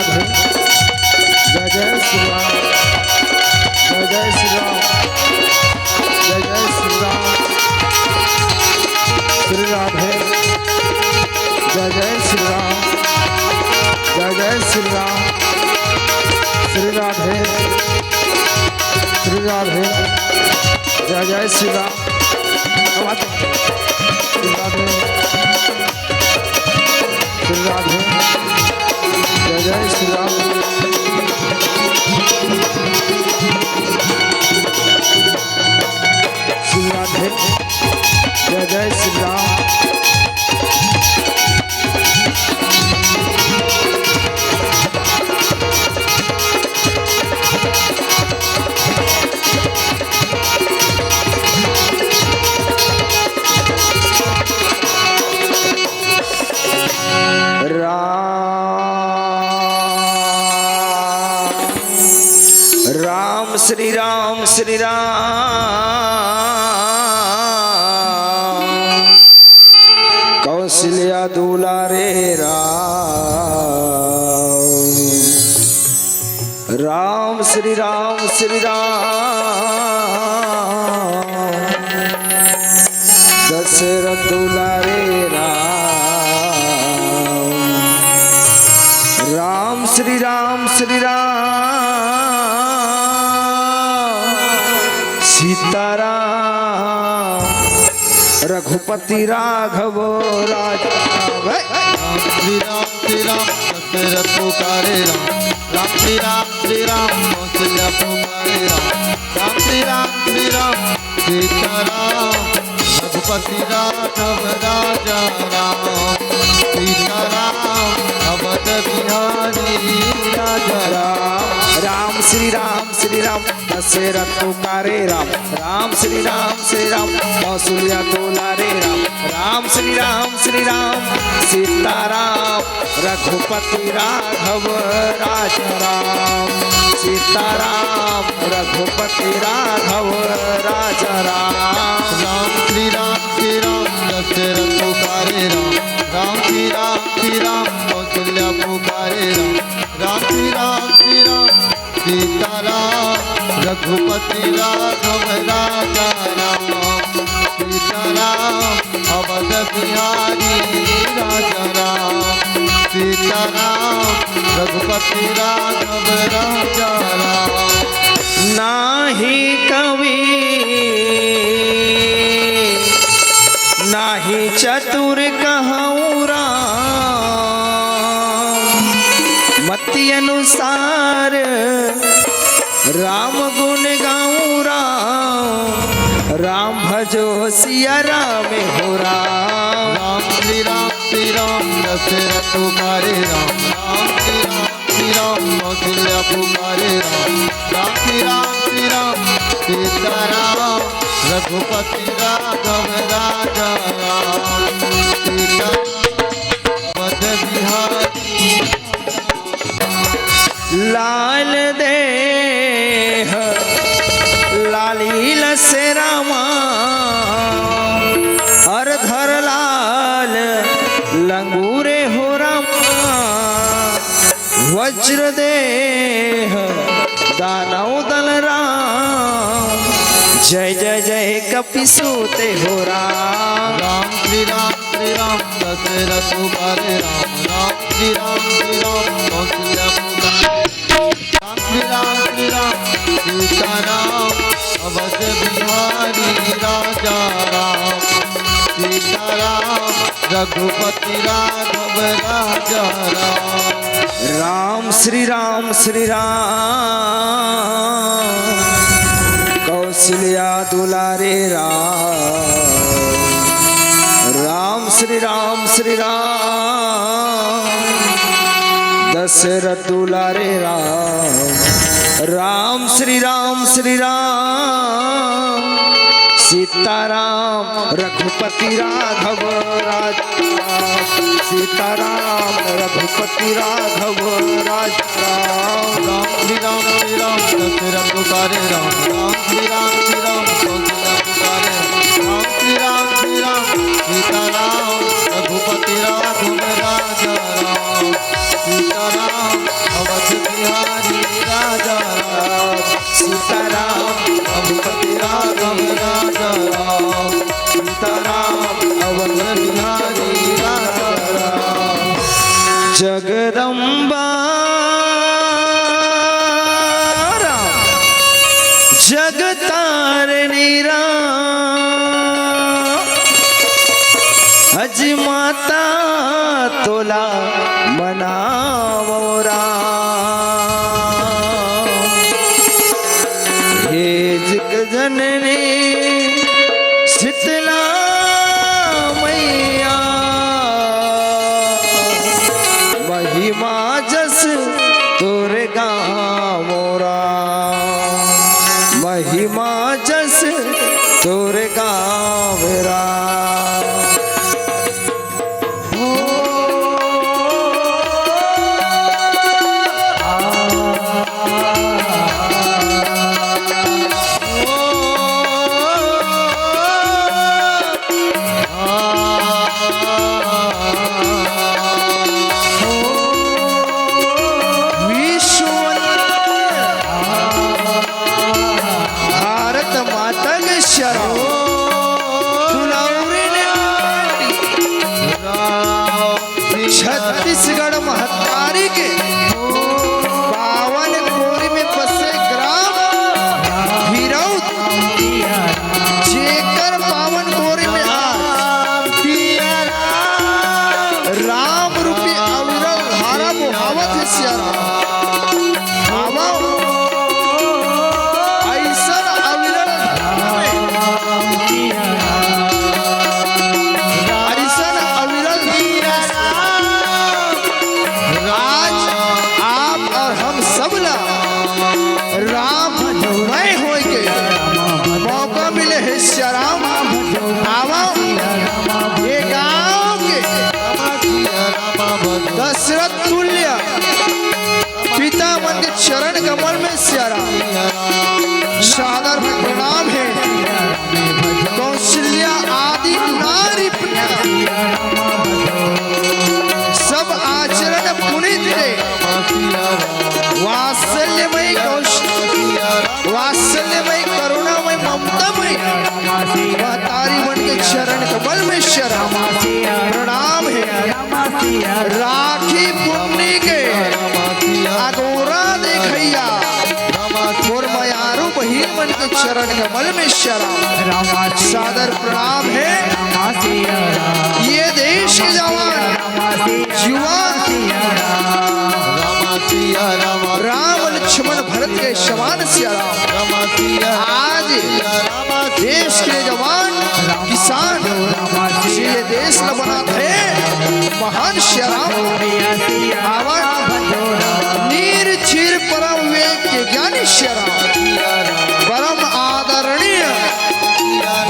राधे। जय जय श्री राम, जय जय श्री राम, जय जय श्री राम। श्री राधे। जय जय श्री राम, जय जय श्री राम। श्री राधे, श्री राधे। जय जय श्री राम। श्री राधे, श्री राधे। जय जय श्री राम। श्री राधे। जय जय श्री राम। राम श्री राम, श्री राम। कौशल्या दुलारे राम। राम श्री राम, श्री राम। दशरथ दुलारे राम। राम श्री राम, श्री राम। सीताराम रघुपति राघव राजा। राम श्री राम, श्री राम। दशरथ पुकारे राम। राम श्री राम, श्री राम। कौशल्या पुकारे राम। राम श्री राम, श्री राम। सीताराम रघुपति राघव राजा राम। सीताराम अवध बिहारी राजा राम। राम श्री राम, श्री राम। दशरथ पुकारे राम। राम श्री राम, श्री राम। कौशल्या दुलारे राम। राम श्री राम, श्री राम। सीताराम रघुपति राघव राजा राम। सीताराम रघुपति राघव राजा राम। राम श्री राम, श्री राम। दशरथ पुकारे राम। राम श्री राम, श्री राम। कौशल्या पुकारे राम। राम श्री राम, श्री राम। सीताराम रघुपति राघव राजा राम। सीताराम अवध बिहारी राजा राम। सीताराम रघुपति राघव राजा राम। नाही कवि नाही चतुर कहूँ राम। मति अनुसार राम गुण गाऊं राम। राम भजो सिया राम हो राम। राम श्री राम, श्री राम। दशरथ पुकारे राम। राम श्री राम, श्री राम। कौशल्या पुकारे राम। राम श्री राम, श्री राम। सीताराम रघुपति राघव राजा राम। सीताराम अवध बिहारी। लाल देह लालील से रामा। हर धर लाल लंगूरे हो रामा। वज्र देह दानव दल राम। जय जय जय कपिसूते हो राम। राम श्री राम, श्री राम। दशरथ पुकारे राम। राम श्री राम, श्री राम। कौशल्या पुकारे राम। श्री राम, श्री राम। सीताराम अवध बिहारी राजा राम। सीताराम रघुपति राघव राजा राम। राम श्री राम, श्री राम। कौशल्या दुलारे राम। राम श्री राम, श्री राम। दशरथ दुलारे राम। राम श्री राम, श्री राम। सीताराम रघुपति राघव राजा। सीताराम रघुपति राघव राजा। राम श्री राम, श्री राम। दशरथ पुकारे राम। राम श्री राम, श्री राम। कौशल्या पुकारे राम। श्री राम, श्री राम। सीताराम रघुपति राघव राजा राम। सीताराम जगदम्बा राम जगतारिणी राम हज माता तोला मनावो राम हे जग जननी शीतला मैया महिमा जस तोरे गावो राम महिमा जस तोरे गाँव राम छत्तीसगढ़ महतारी के पावन कोरी में बसे ग्राम हिरौत जेकर पावन कोरी में राम रूपी अविरल धारा मुहावत है सियारा ऐसा अविरल राम मैं हो के मौका मिले है श्याराम आवा ये गाँव के दशरथ तुल्य पिता मन के चरण कमल में श्याराम सादर में प्रणाम है कौशल्या आदि नारी सब आचरण पुनीत है वात्सल्यमय वात्सल्यमय करुणामय ममतामय महतारी मन के चरण कमल में शरण प्रणाम है राखी पुण्य के अगोरा देखैया और मयारू बहिन मन के चरण कमल में शरण सादर प्रणाम है ये देश के जवान युवा राम लक्ष्मण भरत के समान सियाराम आज देश के जवान किसान ये देश न बना थे महान श्याराम नीर क्षीर परम विवेक के ज्ञानी श्याराम परम आदरणीय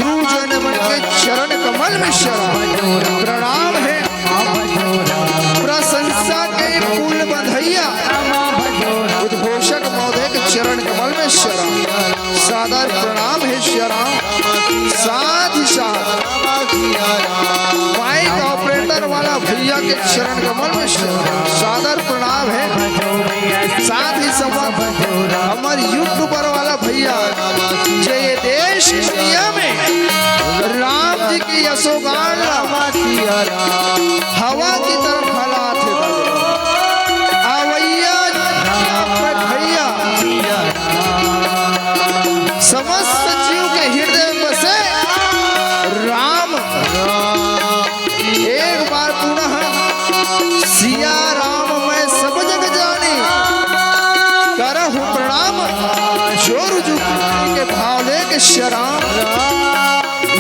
गुरुजन मन के चरण कमल में श्याराम प्रणाम है प्रशंसा के फूल बंधैया उद्घोषक महोदय के चरण कमल में शरण सादर प्रणाम है श्याराम साथ ही साथ माइक ऑपरेटर वाला भैया के चरण कमल में शरण सादर प्रणाम है साथ ही साथ हमारे यूट्यूबर वाला भैया जो ये देश दुनिया में राम जी की यशोगान हवा की तरफ फैलाते समस्त जीव के हृदय में बसे राम एक बार पुनः सिया राम मैं सब जग जानी करहु प्रणाम जोर के भाव लेके शराम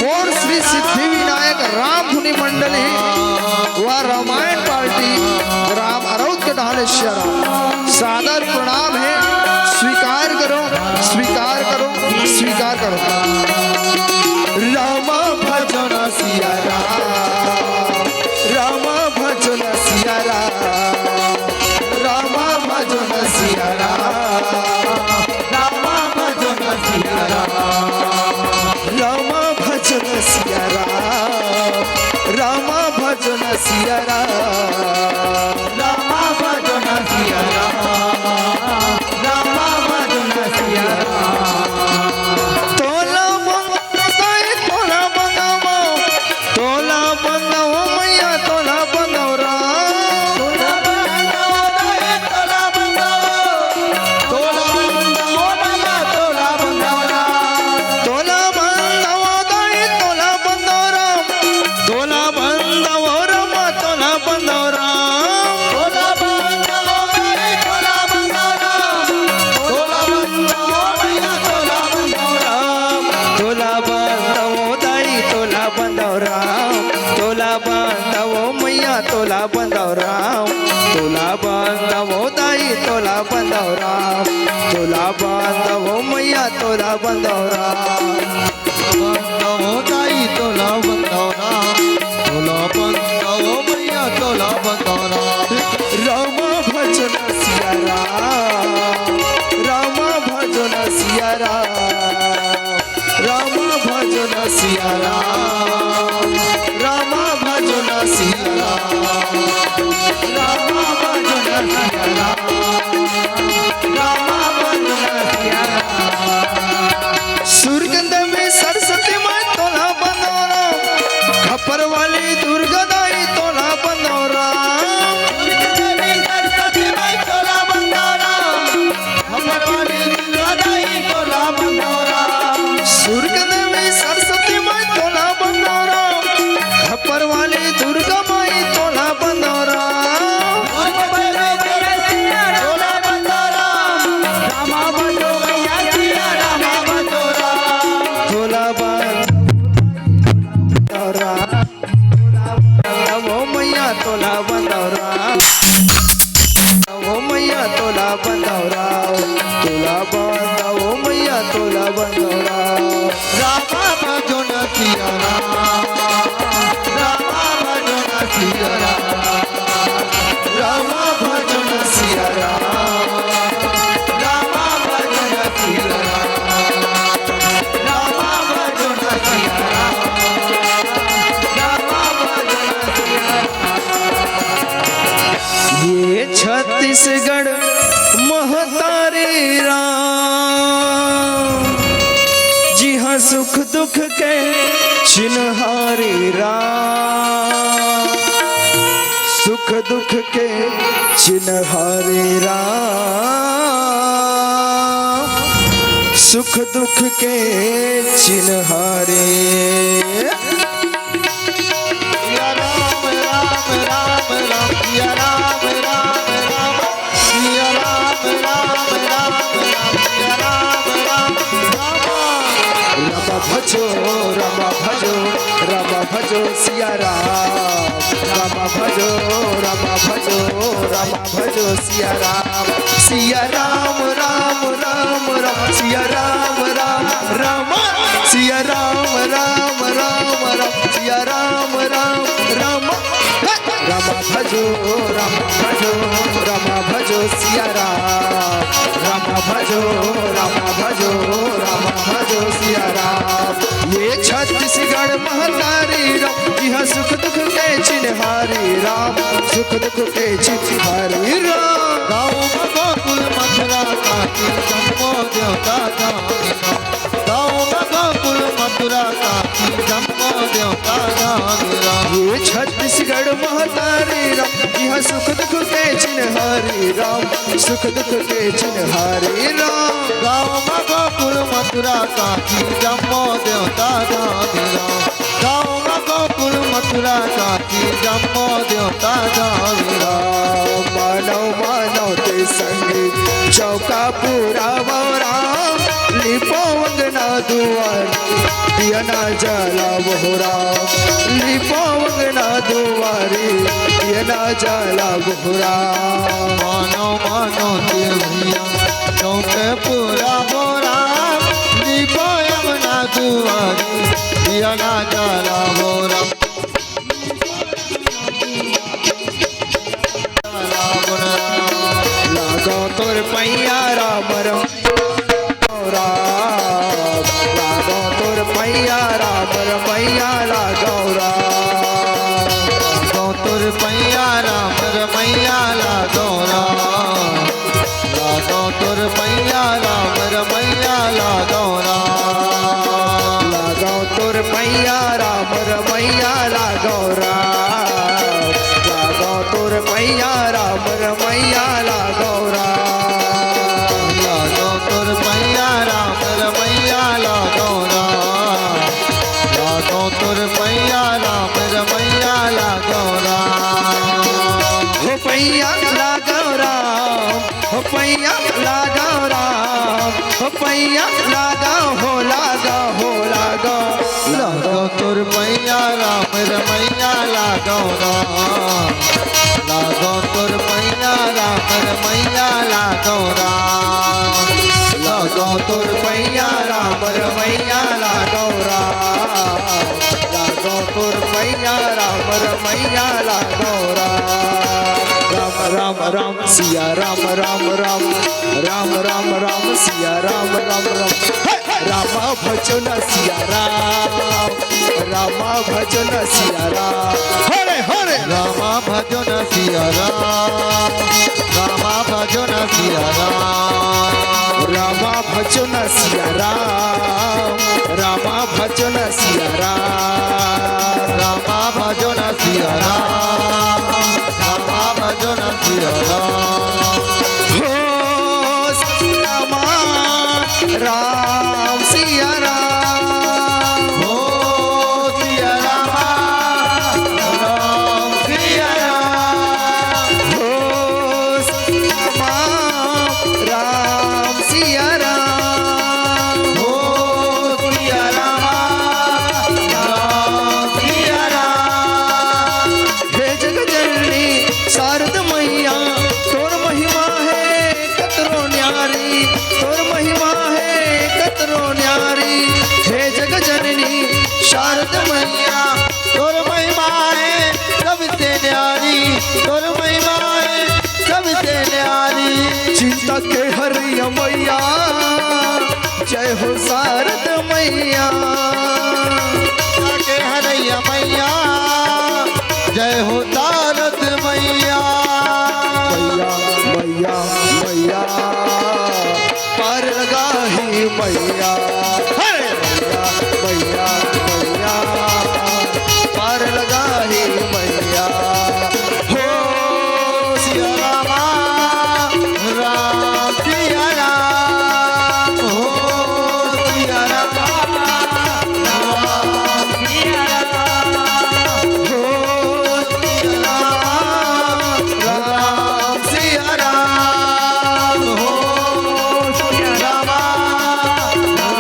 मोर श्री सिद्धि विनायक राम धुनि मंडली व रामायण पार्टी राम अरौद के ढाले शराम सादर प्रणाम है स्वीकार करो स्वीकार करो स्वीकार करो राम भजन सिया राम भजन सिया राम भजन सिया राम भजन सिया राम भजन सिया राम भजन सिया राम भजन सिया बंधव राम तुला बंधव ताई तुला बंधव राम तुला बंधव मैया तुला बंधव राम बंधव ताई तोला बंधवरा तोला बंधव मैया तोला बंधवरा राम भजन सिया राम भजन सिया राम भजन सिया राम भजन सिया राम भजन सिया राम भजन सिया सुरगंध में सरस्वती माँ तोला बंधौरा खपर वाली दुर्गा दाई तोला बंधौरा सुरगंध में सरस्वती माँ तोला बंधौरा खपर वाली दुर्गा माई तोला बंधौरा तोला बंधौरा वो मैया तोला बंधौरा वो मैया तोला बंधौरा तोला बंधव वो मैया तोला बंधौरा रामा भजो न सिया रामा भजो न सिया रामा भजन सिया रामा भजन सिया रामा भजन सिया रामा भजन सिया ये छत्तीसगढ़ महतारी राम जी हाँ सुख दुख के चिन्हारी राम सुख दुख के चिन्हारी राम सुख दुख के चिन्हारे सिया राम राम राम राम सिया राम राम राम सिया राम राम राम राम सिया राम राम राम रमा भजो रमा भजो रमा भजो सिया राम रमा भजो रमा भजो रमा भजो सिया राम राम राम राम सिया राम राम राम सिया राम राम राम राम सिया राम राम राम रमा भजो रमा भजो सिया राम रमा भजो सिया राम ये छत्तीसगढ़ महतारी राम यह सुख दुख के चिन्हारी राम सुख दुख के चिन्हारी राम गाँव में गोकुल मथुरा काशी जम्मो देवता धाम गाँव में गोकुल मथुरा काशी जम्मो देवता धाम ये छत्तीसगढ़ महतारी राम यह सुख दुख के चिन्हारी राम सुख दुख के चिन्हारी राम गाँव में गोकुल मथुरा काशी जम्मो देवता धाम गाँव में गोकुल मथुरा काशी जम्मो देवता धाम मानव मानव ते संग चौका पूरा बौरा लिपो अंगना दुआर दिया ना जला बोहरा लिपो अंगना दुआरी दिया ना जला बोहरा मानो मानो देविया चौके पूरा बोरा दीपो यमुना दुआरी दिया ना जला बोरा लागो तोर पैया राम लागो तोर पैया राम रमैया लागो तुर पैया राम रमैया लागोरा लागो तुर पैया राम रमैया लागोरा लागो तोर पैया राम रमैया लागो लागो तोर पैया राम रमैया लागो लागो तुर पैया राम रमैया लागोरा लागो तुर पैया राम रमैया लागोरा हो पैया लागो राम हो पैया लागो राम हो पैया लागो हो लागो लागो तुर पैया राम रमैया लागोरा तोर पैया राम रमैया लागो तोर पैया राम रमैया लागो राम राम राम सिया राम राम राम राम राम राम सिया राम राम राम राम भजन सिया राम भजन सिया राम हरे हरे राम भजन सिया राम भजन सिया राम भजन सिया राम भजन सिया राम भजन सिया राम भजन सिया हो राम सिया राम हो सिया राम सिया हो राम सिया राम हो सिया सिया हे जगजननी शारद मैया तोर महिमा है कतरो न्यारी तोर महिमा है कतरो न्यारी हे जगजननी शारद मैया तोर महिमा है सबसे न्यारी तोर महिमा है सबसे न्यारी चिंता के हरिया मैया जय हो शारद मैया के हरैया मैया जय हो तारक मैया मैया मैया मैया पार लगा ही मैया हरे मैया मैया मैया पार लगा ही मैया हो सिया राम सिया राम हो सिया राम सिया हो राम सिया राम हो सिया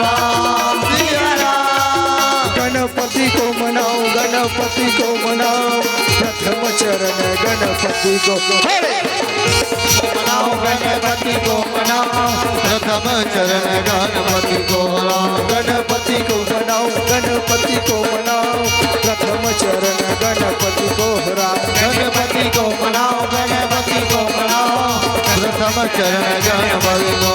राम सिया राम गणपति को मनाओ गणपति को मनाओ प्रथम चरण गणपति को हरे मनाओ गणपति को मनाओ प्रथम चरण गणपति को राम गणपति को मनाओ गणपति को मनाओ प्रथम चरण गणपति को राम गणपति को मनाओ गणपति को मनाओ प्रथम चरण गणपति को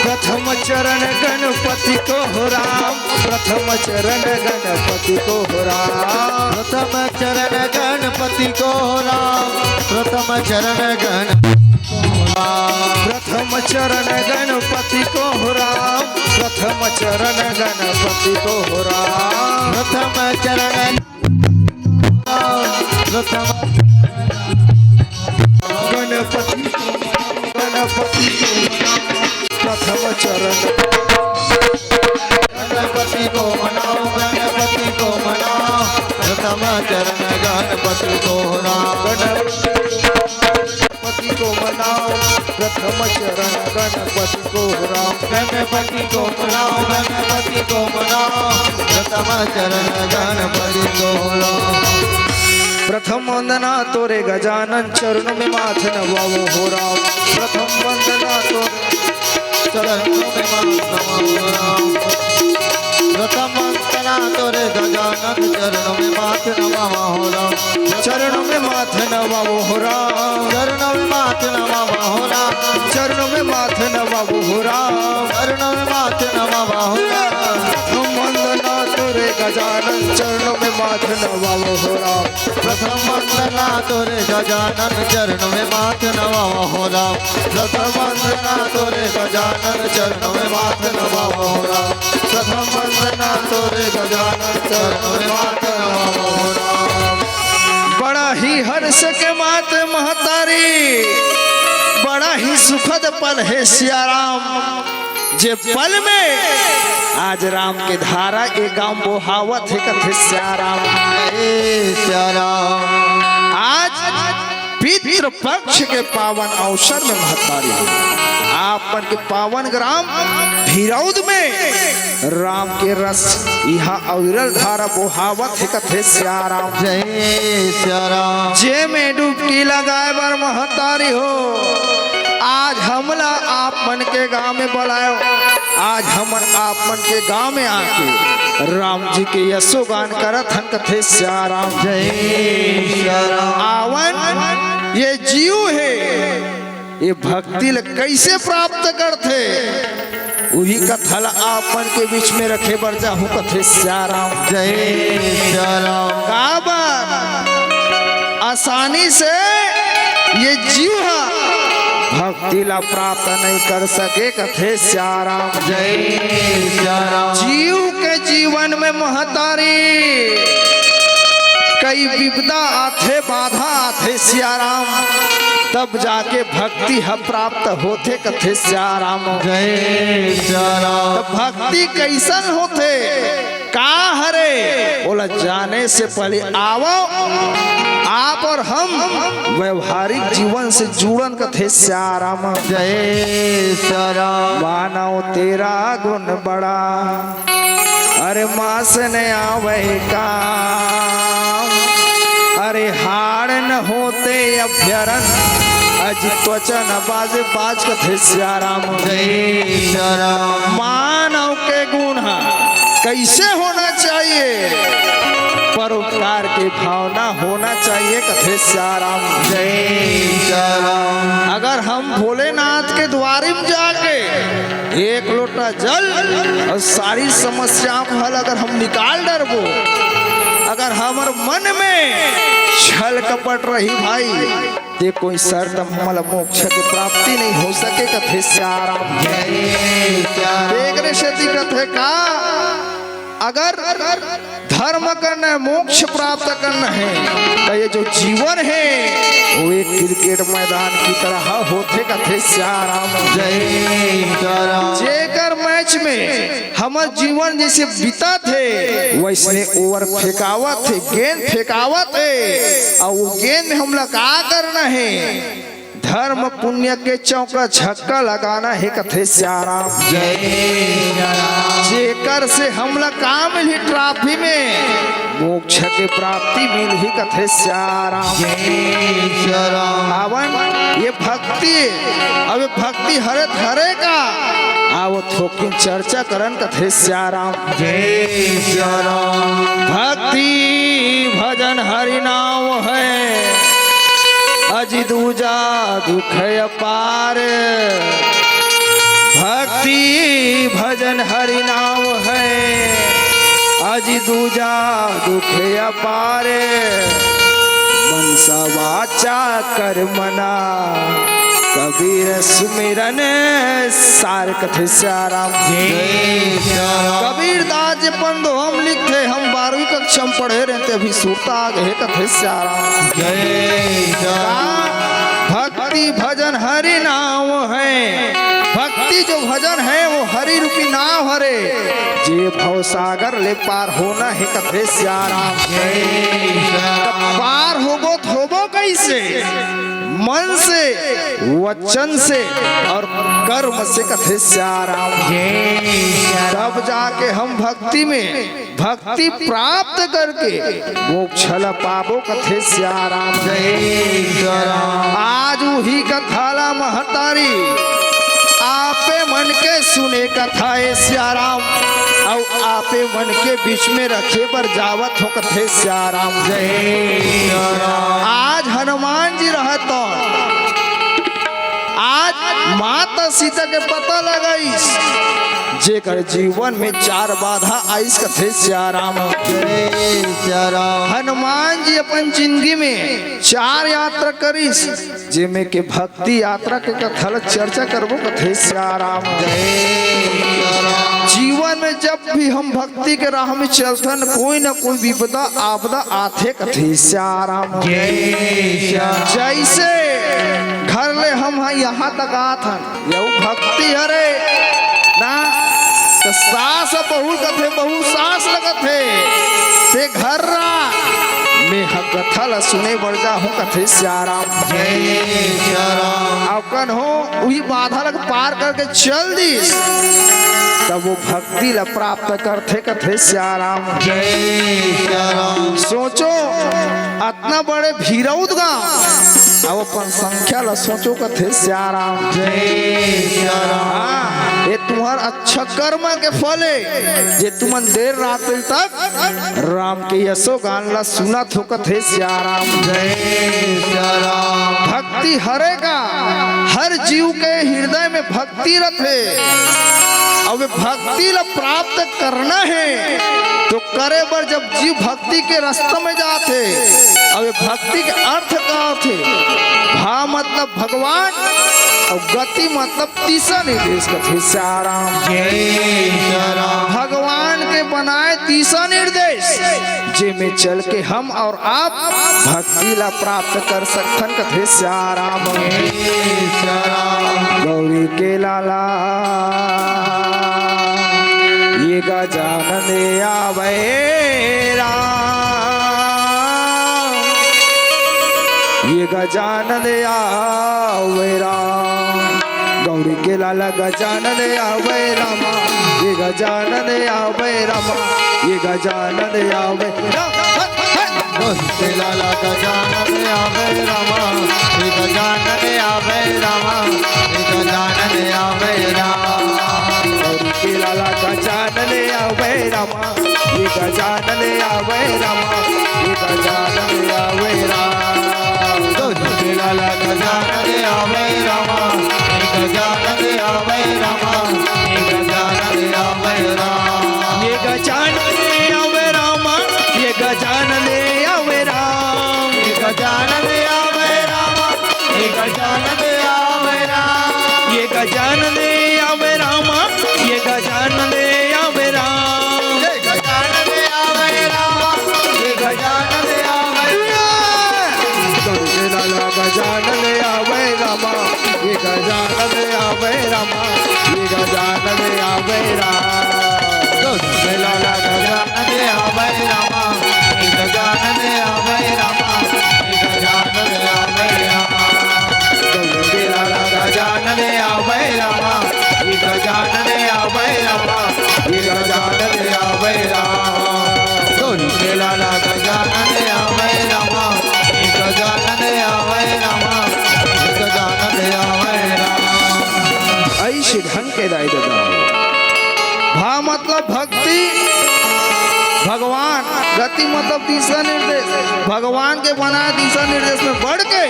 प्रथम चरण गणपति को राम प्रथम चरण गणपति को राम प्रथम चरण गणपति को राम प्रथम चरण प्रथम चरण गणपति को राम प्रथम चरण गणपति को राम प्रथम चरण प्रथम गणपति गणपति प्रथम चरण गणपति को मनाओ गणपति को मनाओ प्रथम चरण गणपति को राम गणपति को मनाओ प्रथम चरण गणपति को राम गणपति को मनाओ गणपति को मनाओ प्रथम चरण गणपति को राम प्रथम वंदना तोरे गजानन चरणों में माथे नवाओ हो राम प्रथम वंदना तोरे चरणों में नमामि राम प्रथम वंदना तोरे गजानन चरणों में माथे नमामि हो राम चरणों में माथे नवाओ हो राम चरणों में माथे नमामि हो राम चरणों में माथे नवाओ हो राम चरणों में माथे नमामि हो राम प्रथम वंदना तोरे गजानन चरणों में माथे नवाओ हो राम प्रथम वंदना तोरे गजानन चरणों में माथे नमामि हो राम प्रथम वंदना तोरे गजानन चरणों में माथे नमामि हो राम प्रथम वंदना तोरे गजानन चरणों में माथे नमामि हो राम बड़ा ही हर्ष के मात महतारी बड़ा ही सुखद पल है सिया राम जे पल में आज राम के धारा एक गांव बोहावत है कथे सिया राम आज पितृ पक्ष के पावन अवसर में महतारी आपन के पावन ग्राम भिरौद में राम के रस यहाँ अविरल धारा बोहावत है कथे सिया राम जय सिया राम जे में डुबकी लगाए बर महतारी हो आज हमला आप मन के गांव में बुलायो, आज हमन आप मन के गांव में आके राम जी के यशो गान करत हन कथे श्याराम जय श्याराम। आवन ये जीव है, ये भक्ति ल कैसे प्राप्त करते वही कथल आपन के बीच में रखे बर जाहू कथे श्याराम जय श्याराम। काबर आसानी से ये जीव भक्ति ला प्राप्त नहीं कर सके कथे श्याराम जय श्याराम। जीव के जीवन में महतारी कई विपदा आथे, बाधा आथे श्याराम, तब जाके भक्ति ह प्राप्त होते कथे श्याराम जय श्याराम। तो भक्ति कैसन होते का हरे बोला जाने से पहले आवो आप और हम व्यवहारिक जीवन से जुड़न कथे श्याराम जय श्याराम। मानव तेरा गुण बड़ा, अरे माँ से न आवे काम, अरे हाड़ न होते अभ्यरन, अज त्वचन बाज बाज कथे श्याराम जय श्याराम। मानव के गुण कैसे होना चाहिए, परोपकार की भावना होना चाहिए कथे श्याराम जय श्याराम। अगर हम भोलेनाथ के द्वारे में जाके एक लोटा जल और सारी समस्याओं को हल अगर हम निकाल डरबो, अगर हमारे मन में छल कपट रही भाई ते कोई शर्त हमल मोक्ष की प्राप्ति नहीं हो सके कथे श्याराम जय श्याराम। देखने से दिक्कत है का, अगर धर्म करना है, मोक्ष प्राप्त करना है तो ये जो जीवन है वो एक क्रिकेट मैदान की तरह होते कथे श्याराम जय श्याराम। जेकर मैच में हमार जीवन जैसे बीता थे वैसे ओवर फेंकावत थे, गेंद फेंकावत है, और वो गेंद में हम लोग का करना है, धर्म पुण्य के चौका छक्का लगाना है कथे श्याराम जय श्याराम। जेकर से हम लोग काम मिली ट्रॉफी में मोक्ष की प्राप्ति मिल ही कथे श्याराम जय श्याराम। आवन ये भक्ति, अब भक्ति हरे हरे का आओ थोकिन चर्चा करन कथे श्याराम जय श्याराम। भक्ति भजन हरि नाम है, अजि दूजा दुख अपार, भक्ति भजन हरि नाम है, अजि दूजा दुख अपार, मनसा वाचा कर्मना कबीर सुमिरन सार कथे श्याराम जय श्याराम। कबीर दास पंडो हम लिखे, हम 12वीं कक्षा में पढ़े रहते अभी सूरता आ गए कथे श्याराम जय श्याराम। भक्ति भजन हरि नाम है, भक्ति जो भजन है वो हरि रूपी नाम हरे, जे भव सागर ले पार होना है कथे श्याराम जय श्याराम। पार होबो तो होबो कैसे, मन से, वचन से और कर्म से कथे श्याराम जय श्याराम। तब जाके हम भक्ति में भक्ति प्राप्त करके मोक्ष ला पाबो कथे श्याराम जय श्याराम। आज वही कथाला महतारी आपे मन के सुने कथा है श्याराम, और आपे मन के बीच में रखे पर जावत हो कथे श्याराम जय श्याराम। आज हनुमान जी रहतो, आज माता सीता के पता लगाई जेकर जीवन में 4 बाधा आईस कथे श्याराम जय श्याराम। हनुमान जी अपन जिंदगी में 4 यात्रा करीस, जिमे के भक्ति यात्रा के कथल चर्चा करबो कथे श्याराम जय श्याराम। जीवन में जब भी हम भक्ति के राह में चलथन कोई न कोई विपदा आपदा आथे कथे श्याराम जय श्याराम। जैसे घर ले हम यहाँ तक आथन यू भक्ति हरे ना, तो सास बहुत कथे बहुत सास लगत है, ते घर में कथल सुने बढ़ जा हूँ कथे श्याराम जय श्याराम। अवकन हो वही बाधा लग पार करके चल दिस, तब वो भक्ति ला प्राप्त करते कथे श्याराम जय श्याराम। सोचो इतना बड़े भीरौद गांव अब अपन संख्या ला सोचो कथे सियाराम जय सिया राम हाँ, ये तुम्हार अच्छा कर्म के फल है जे तुमन देर रात तक राम के यशो गान ला सुना थो कथे सियाराम जय सिया राम भक्ति हरेगा हर जीव के हृदय में भक्ति रखे अब भक्ति ला प्राप्त करना है तो करे बर जब जीव भक्ति के रास्ते में जाते अब भक्ति के अर्थ का होते भा मतलब भगवान और गति मतलब तीसरा निर्देश कथे सियाराम जय सिया राम भगवान के बनाए तीसरा निर्देश जे में चल के हम और आप भक्ति ला प्राप्त कर सकथन कथे सियाराम जय सिया राम गौरी के लाला ये गजानन आवे राम ये गजानन आवे राम गौरी के लाला गजानन आवे रामा ये गजानन आवे रामा ये गजानन आवे दोस्ते लाला गजानन आवे रामा हे गजानन आवे रामा हे गजानन आवे रामा गौरी के लाला गजानन आवे रामा ये गजानन आवे रामा ये गजानन आवे राम दोस्ते लाला गजानन आवे रामा हे गजानन आवे रामा हे गजानन आवे रामा ये गजानन आवे रामा ये गजानन आवे राम हे गजानन आवे रामा हे गजानन आवे रामा ये गजानन आवे रामा ये गजानन आवे राम हे गजानन आवे रामा हे गजानन आवे गौरी लाला गजानन आवे रामा ये गजानन आवे रामा ये गजानन आवे राम दोस्ते लाला गजानन आवे रामा हे गजानन आवे रामा हे गजानन आवे रामा गौरी लाला गजानन आवे रामा हे गजानन आवे रामा हे गजानन आवे रामा दोस्ते लाला गजानन आवे रामा हे गजानन आवे रामा हे गजानन आवे रामा ऐसे ढंग के दाई दादा भा मतलब भक्ति भगवान गति मतलब तीसरा निर्देश भगवान के बनाए तीसरा निर्देश में बढ़ के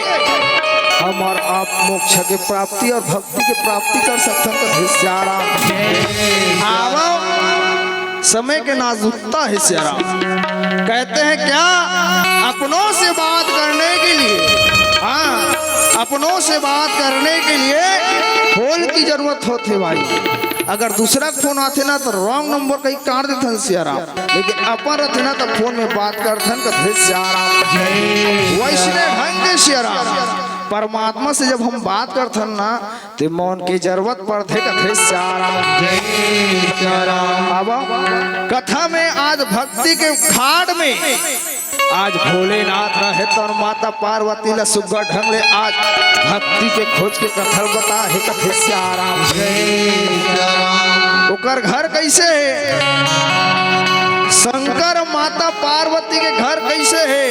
हम और आप मोक्ष के प्राप्ति और भक्ति की प्राप्ति कर सकते हैं हिस्साराम आवो समय के नाजुकता है सियाराम कहते हैं क्या अपनों से बात करने के लिए हाँ अपनों से बात करने के लिए फोन की जरूरत होती भाई अगर दूसरा फोन आते ना तो रॉन्ग नंबर कहीं काट देते सियाराम लेकिन अपन रहते ना तो फोन में बात करते हैं सियाराम वैष्णव ढंग के सियाराम परमात्मा से जब हम बात करते ना तो मौन की जरूरत पड़ते कथे सियाराम अब कथा में आज भक्ति के खाड़ में आज भोलेनाथ रहे तो माता पार्वती ला सुग्घर ढंग ले आज भक्ति के खोज के कथल बता है कथे सियाराम ओकर घर कैसे है शंकर माता पार्वती के घर कैसे है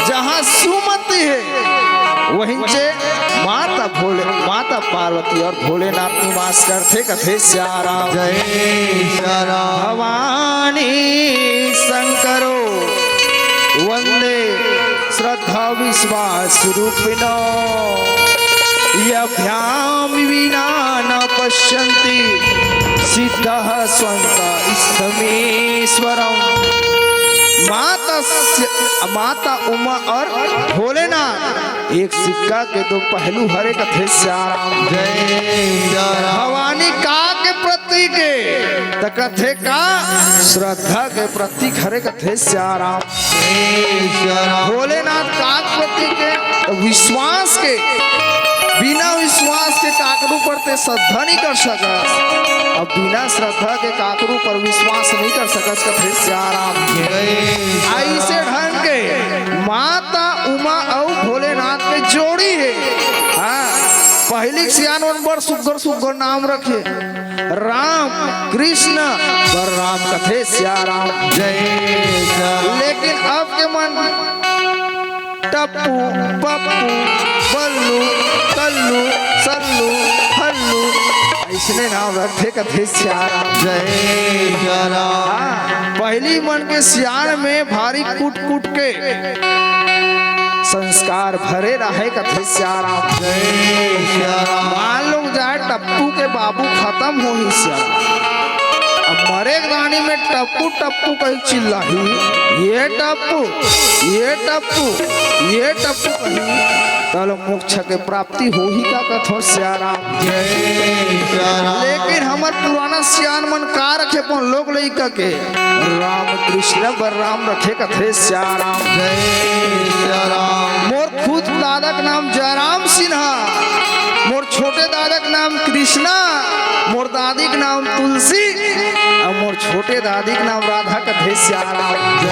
जहाँ सुमति है वहीं से माता पार्वती और भोलेनाथ निवास करते कथे सियाराम जय सिया राम भवानी शंकरो वंदे श्रद्धा विश्वास रूपिणो यभ्याम विना न पश्यन्ति सिद्धः स्वन्तः स्थमेश्वरम् माता उमा और भोलेनाथ एक सिक्का के दो पहलू हरे कथे सियाराम जय सिया राम भवानी का के प्रतीक है तो कथे का श्रद्धा के प्रतीक हरे कथे सियाराम जय सिया राम भोलेनाथ का प्रतीक है तो विश्वास के बिना विश्वास के काकरू पर ते श्रद्धा नहीं कर सकस अब बिना श्रद्धा के काकरू पर विश्वास नहीं कर सकस कथे सियाराम ऐसे ढंग के माता उमा और भोलेनाथ के जोड़ी है हाँ पहली सियानवन बर सुगर सुगर नाम रखे राम कृष्ण पर राम कथे सियाराम जय सिया राम लेकिन अब के मन टप्पू पप्पू बल्लू कल्लू सल्लू हल्लू ऐसने नाम रखे कथे सियाराम। जय सिया राम। हाँ, पहली मन के सियार में भारी कूट कूट के संस्कार भरे रहे कथे सियाराम। जय सिया राम। मान लोग जाए टप्पू के बाबू खत्म हो ही सियाराम। अब मरे गानी में टप्पू टप्पू कही चिल्लाही, ये टप्पू ये टप्पू ये टप्पू कही तल मोक्ष के प्राप्ति हो ही का कथो सियाराम। जय सिया राम। लेकिन हमार पुराना सियान मन का रखे पन लोग लइका के राम कृष्ण बलराम रखे कथे सियाराम। जय सिया राम। मोर खुद दादा का नाम जयराम सिन्हा, मोर छोटे दादा का नाम कृष्णा, मोर दादी का नाम तुलसी और मोर छोटे दादी का नाम राधा कथे सियाराम। जय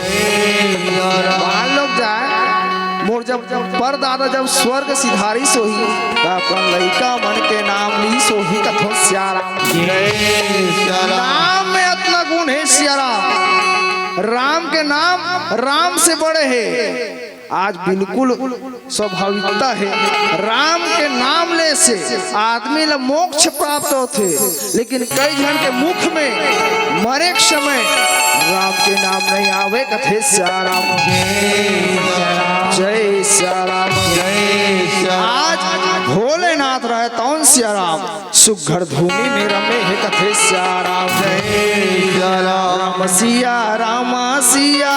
सिया राम। मान लोग जाए मोर जब पर दादा जब स्वर्ग सिधारी सोही तब अपन लइका मन के नाम ली सोही कथो सियाराम। जय सिया राम। नाम में इतना गुण है सियाराम। राम के नाम राम से बड़े है। आज बिल्कुल स्वाभाविकता है राम के नाम ले से आदमी ला मोक्ष प्राप्त होते, लेकिन कई जन के मुख में मरे के समय राम के नाम नहीं आवे कथे सियाराम। जय सियाराम। जय सिया राम। आज भोलेनाथ रहे तौन सियाराम, सुघर धूमि में रमे है कथे सियाराम। जय सिया राम। राम सिया राम सिया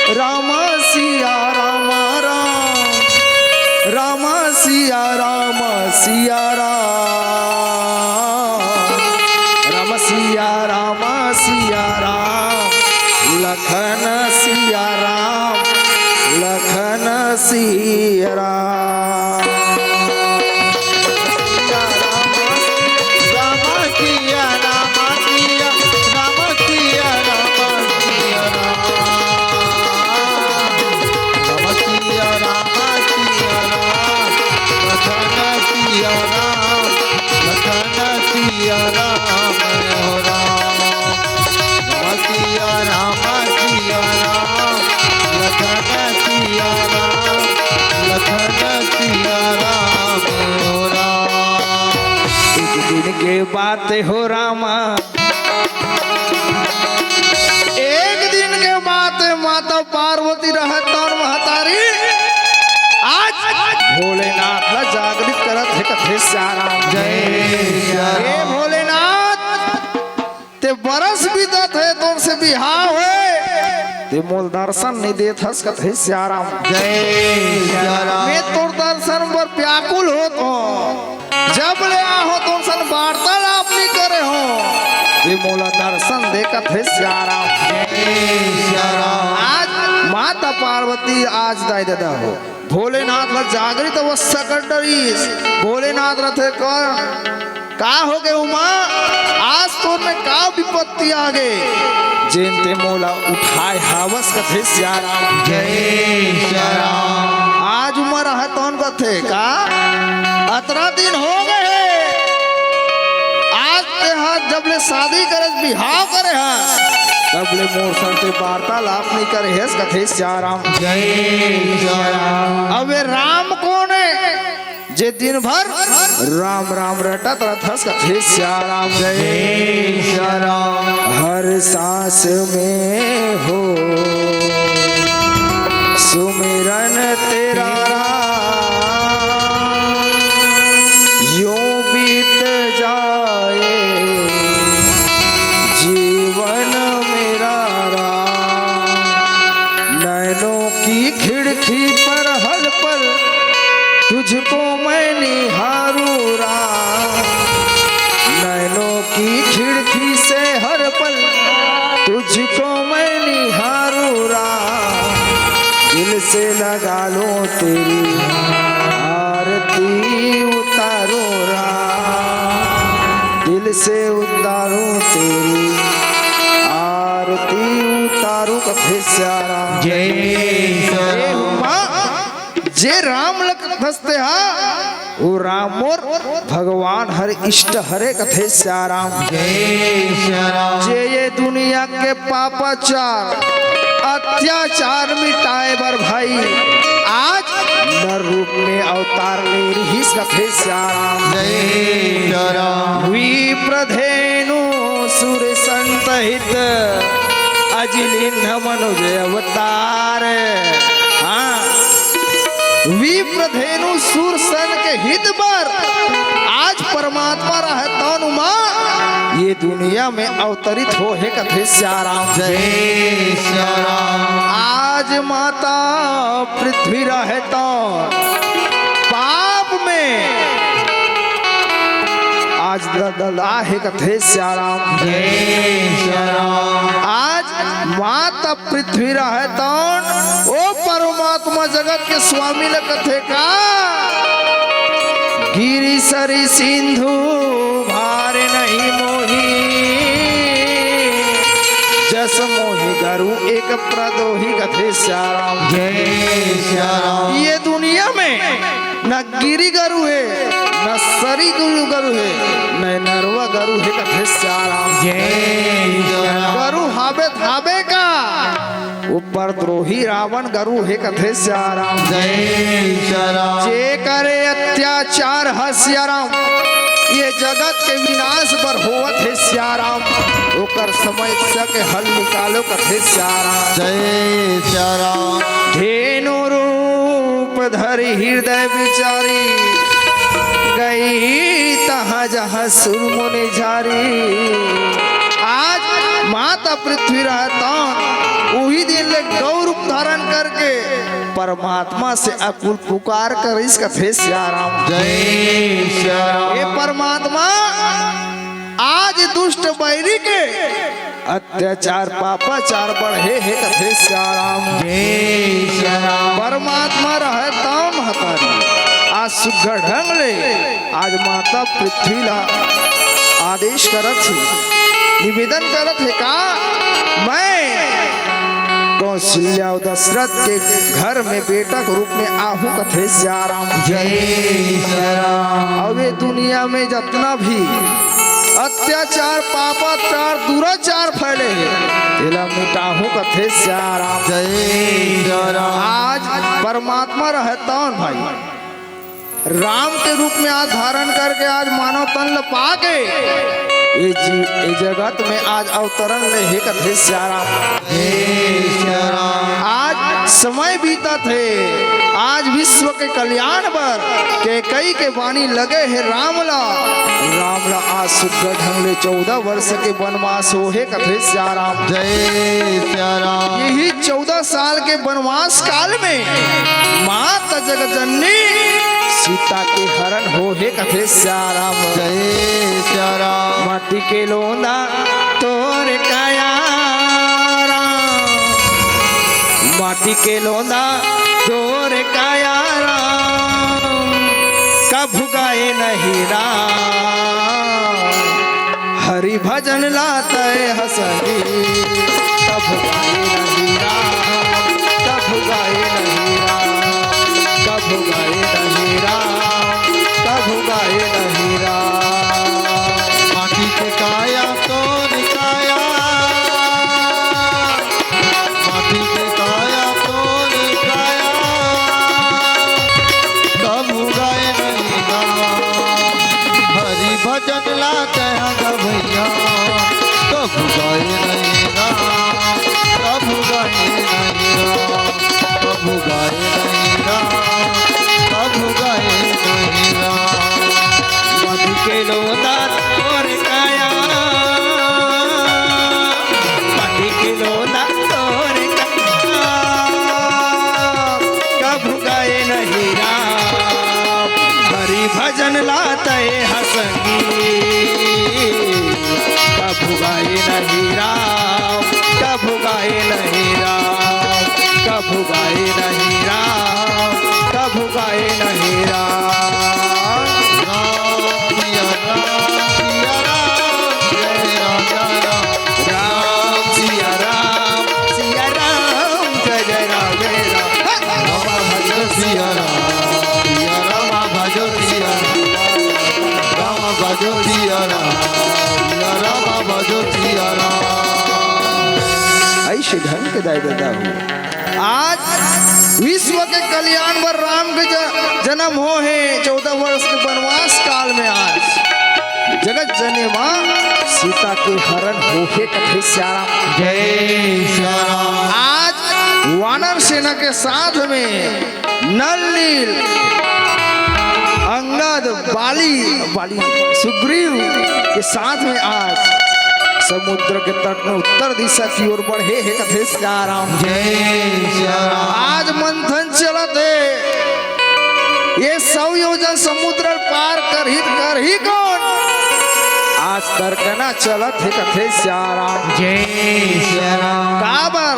राम सिया राम राम राम सिया राम सिया राम राम सिया राम सिया राम लखन सिया राम लखन सिया राम। राम सिया राम सिया राम सिया राम सिया राम। राम सिया राम सिया राम लखन सिया राम लखन सिया राम हो राम। राम सिया राम सिया राम लखन सिया राम लखन सिया राम हो राम। एक दिन के बात हो रामा, एक दिन के बात माता पार्वती रहे तौर महतारी आज भोलेनाथ ला जागृत करत है कथे सियाराम। जय सिया राम। हे भोलेनाथ ते बरस बीतत है तोर से बिहाव है ते मोल दर्शन नहीं देत हस कथे सियाराम। जय सिया राम। मैं तोर दर्शन पर व्याकुल होत हो, जब ले आहो तुम सन वार्तालाप नहीं करे हो ये मोला दर्शन देखत है सियाराम। जय सिया राम। आज माता पार्वती आज दाई दादा हो भोलेनाथ ला जागृत अवस्था कर डरीस। भोलेनाथ रथे कर का हो गए उमा, आज तो में का विपत्ति आ गए जिन ते मोला उठाए हावस कथे सियाराम। जय सिया राम। आज उम्र है तौन कथे का 18 दिन हो गए आज ते हाथ जब ले शादी करे बिहाव करे हस तब ले मोर संते वार्तालाप नहीं करे हस कथे सियाराम। जय सिया राम। अब राम कौन है जे दिन भर राम राम रटत रथस कथे सियाराम। जय सिया राम। हर सांस में हो सुमिरन तेरा यूं बीत जाए जीवन मेरा राम। नैनों की खिड़की पर हर पल तुझको मैं निहारूं राम। नैनों की खिड़की से हर पल तुझको मैं निहारूं राम। दिल से लगा लो तेरी आरती उतारो राम। दिल से उतारो तेरी आरती उतारो कथे सियाराम। जय सिया राम। जे राम लख फसते हा वो राम मोर भगवान हर इष्ट हरे कथे सियाराम। जय सिया राम। जे ये दुनिया के पापाचार अत्याचार मिटाए बर भाई आज नर रूप में अवतार ले रही कथे श्याम जय राम विप्रधेनु सुर संतहित अजिलिन्ह मनुज अवतार। हाँ विप्रधेनु सुर सन के हित पर आज परमात्मा रहता माँ ये दुनिया में अवतरित हो है कथे श्याम जय राम आज माता पृथ्वी रहता पाप में आज दला है कथे श्याम जय राम आज माता पृथ्वी रहता ओ परमात्मा जगत के स्वामी ल कथे का गिरी सरी सिंधु भार नहीं मोही जस मोही गरु एक प्रदोही कथे श्याम जय राम ये दुनिया में न गिरी गरु है न सरी गरु है न नरवा गरु है कथे श्याम जय राम गरु हाबे धाबे का ऊपर द्रोही रावण गरु है कथे श्याम जय राम जे करे अत्याचार हस्याराम ये जगत के विनाश पर होवत है श्याराम ओकर समय के हल निकालो कथे श्याराम जय राम धेनु रूप धरि हृदय विचारी गई तहाँ जहाँ सुर मुनि झारी। आज माता पृथ्वी रहता वही दिन ले गौ रूप धारण करके परमात्मा से अकुल पुकार कर इस कथे श्याराम जय राम हे परमात्मा आज दुष्ट बैरी के अत्याचार पापाचार बढ़े है कथे श्याराम जय राम परमात्मा रहता महतारी आज सुघड़ ढंग ले आज माता पृथ्वी ला आदेश करत थी निवेदन करत है का मैं कौशल्या और दशरथ के घर में बेटा के रूप में आहू कथे श्याराम जय राम अब ये दुनिया में जितना भी अत्याचार पापाचार दुराचार फैले हैं तेला मिटाहू कथे श्याराम जय राम आज परमात्मा रहता भाई राम के रूप में आज धारण करके आज मानव तन पा के ये जगत में आज अवतरण ले है कथे श्याराम जय राम आज समय बीता थे आज विश्व के कल्याण पर के कई के वाणी लगे है रामला आज सुख ढंग ले 14 वर्ष के वनवास हो है कथे श्याराम जय राम यही 14 साल के वनवास काल में माता जगत जननी सीता के हरण हो हे कथे श्याराम जय राम माटी के लोंदा तोरे काया राम माटी के लोंदा तोरे काया राम कभु गाए नहीं राम हरि भजन लाते हसनी कभु गाए नहीं राम कभु गाए नहीं राम कभु गाए नहीं राम कभु गाए नहीं राम माटी के काया तो निकाया माटी के काया तो निकाया कभु गाए नहीं राम हरि भजन लाते हैं भैया कभु गाए नहीं राम कभु गाए नहीं राम कभु गाए नहीं राम कभु गाए नहीं राम माटी के लोंदा तोरे काया माटी के लोंदा तोरे काया कभु गाए नहीं राम हरि भजन लाते हसनी कभु गाए नहीं राम कभु गाए नहीं राम कभु गाए नहीं राम कभु गाए नहीं राम राम सिया राम सिया राम जय जय राम जय राम सिया राम भजो सिया राम भजो सिया राम भजो सिया राम ऐसे ढंग के दाई दादा हो। आज विश्व के कल्याण पर राम के जन्म हो है 14 वर्ष के वनवास काल में। आज जगत जने माँ सीता के हरण हो है कथे श्याम जय श्री राम। आज वानर सेना के साथ में नल नील अंगद बाली सुग्रीव के साथ में आज समुद्र के तट में उत्तर दिशा की ओर बढ़े है कथे श्याम जय श्री राम। आज मंथन चलत है ये 100 योजन समुद्र पार कर ही कौन। आज तर्कना चलत है कथे श्याम जय श्री राम। काबर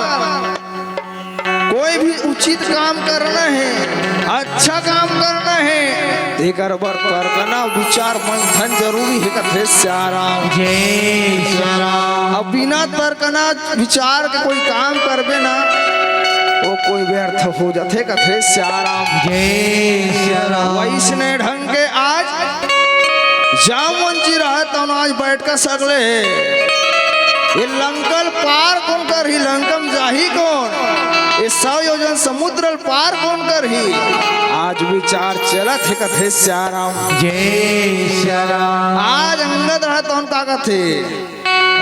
कोई भी उचित काम करना है, अच्छा काम करना है, देकर बर तर्कना विचार मंथन जरूरी है कथे श्याम जय श्री राम। अब बिना तर्कना विचार के कोई काम करबे ना वो कोई व्यर्थ हो जाते कथे श्याम जय श्री राम। वैसने ढंग के आज जामन जी रहे तो आज बैठ कर सकले ये लंकल पार कौन कर ही लंकम जाही कौन ये 100 योजन समुद्र पार कौन कर ही। आज विचार चलत है कथे श्याम जय श्री राम। आज अंगद रहे तो का कथे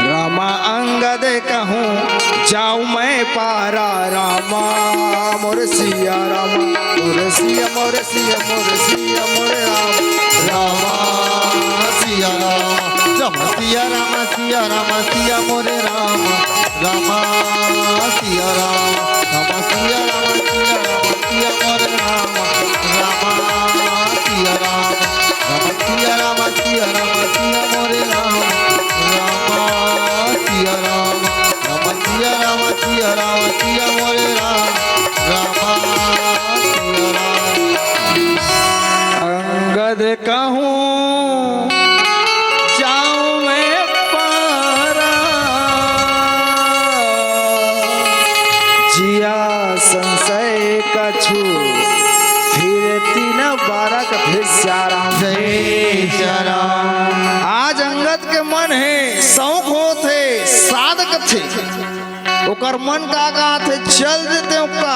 रामा अंगद कहूँ जाऊँ मैं पारा रामा मोर सिया रामा मोर सिया मोर सिया मोर सिया मोर राम रामा सिया राम जम सिया राम सिया राम सिया मोरे राम रामा सिया राम राम सिया राम सिया राम सिया मोरे राम रामा सिया राम राम सिया राम सिया राम सिया मोरे राम रामा सिया राम राम सिया राम सिया राम सिया मोरे राम रामा सिया राम। अंगद कहूँ जाऊँ मैं पारा जिया संशय कछु फिर 3-12 कथे श्याम जय श्री राम। आज अंगद के मन है शौक होते साधक थे ओकर मन का थे चल देते ओका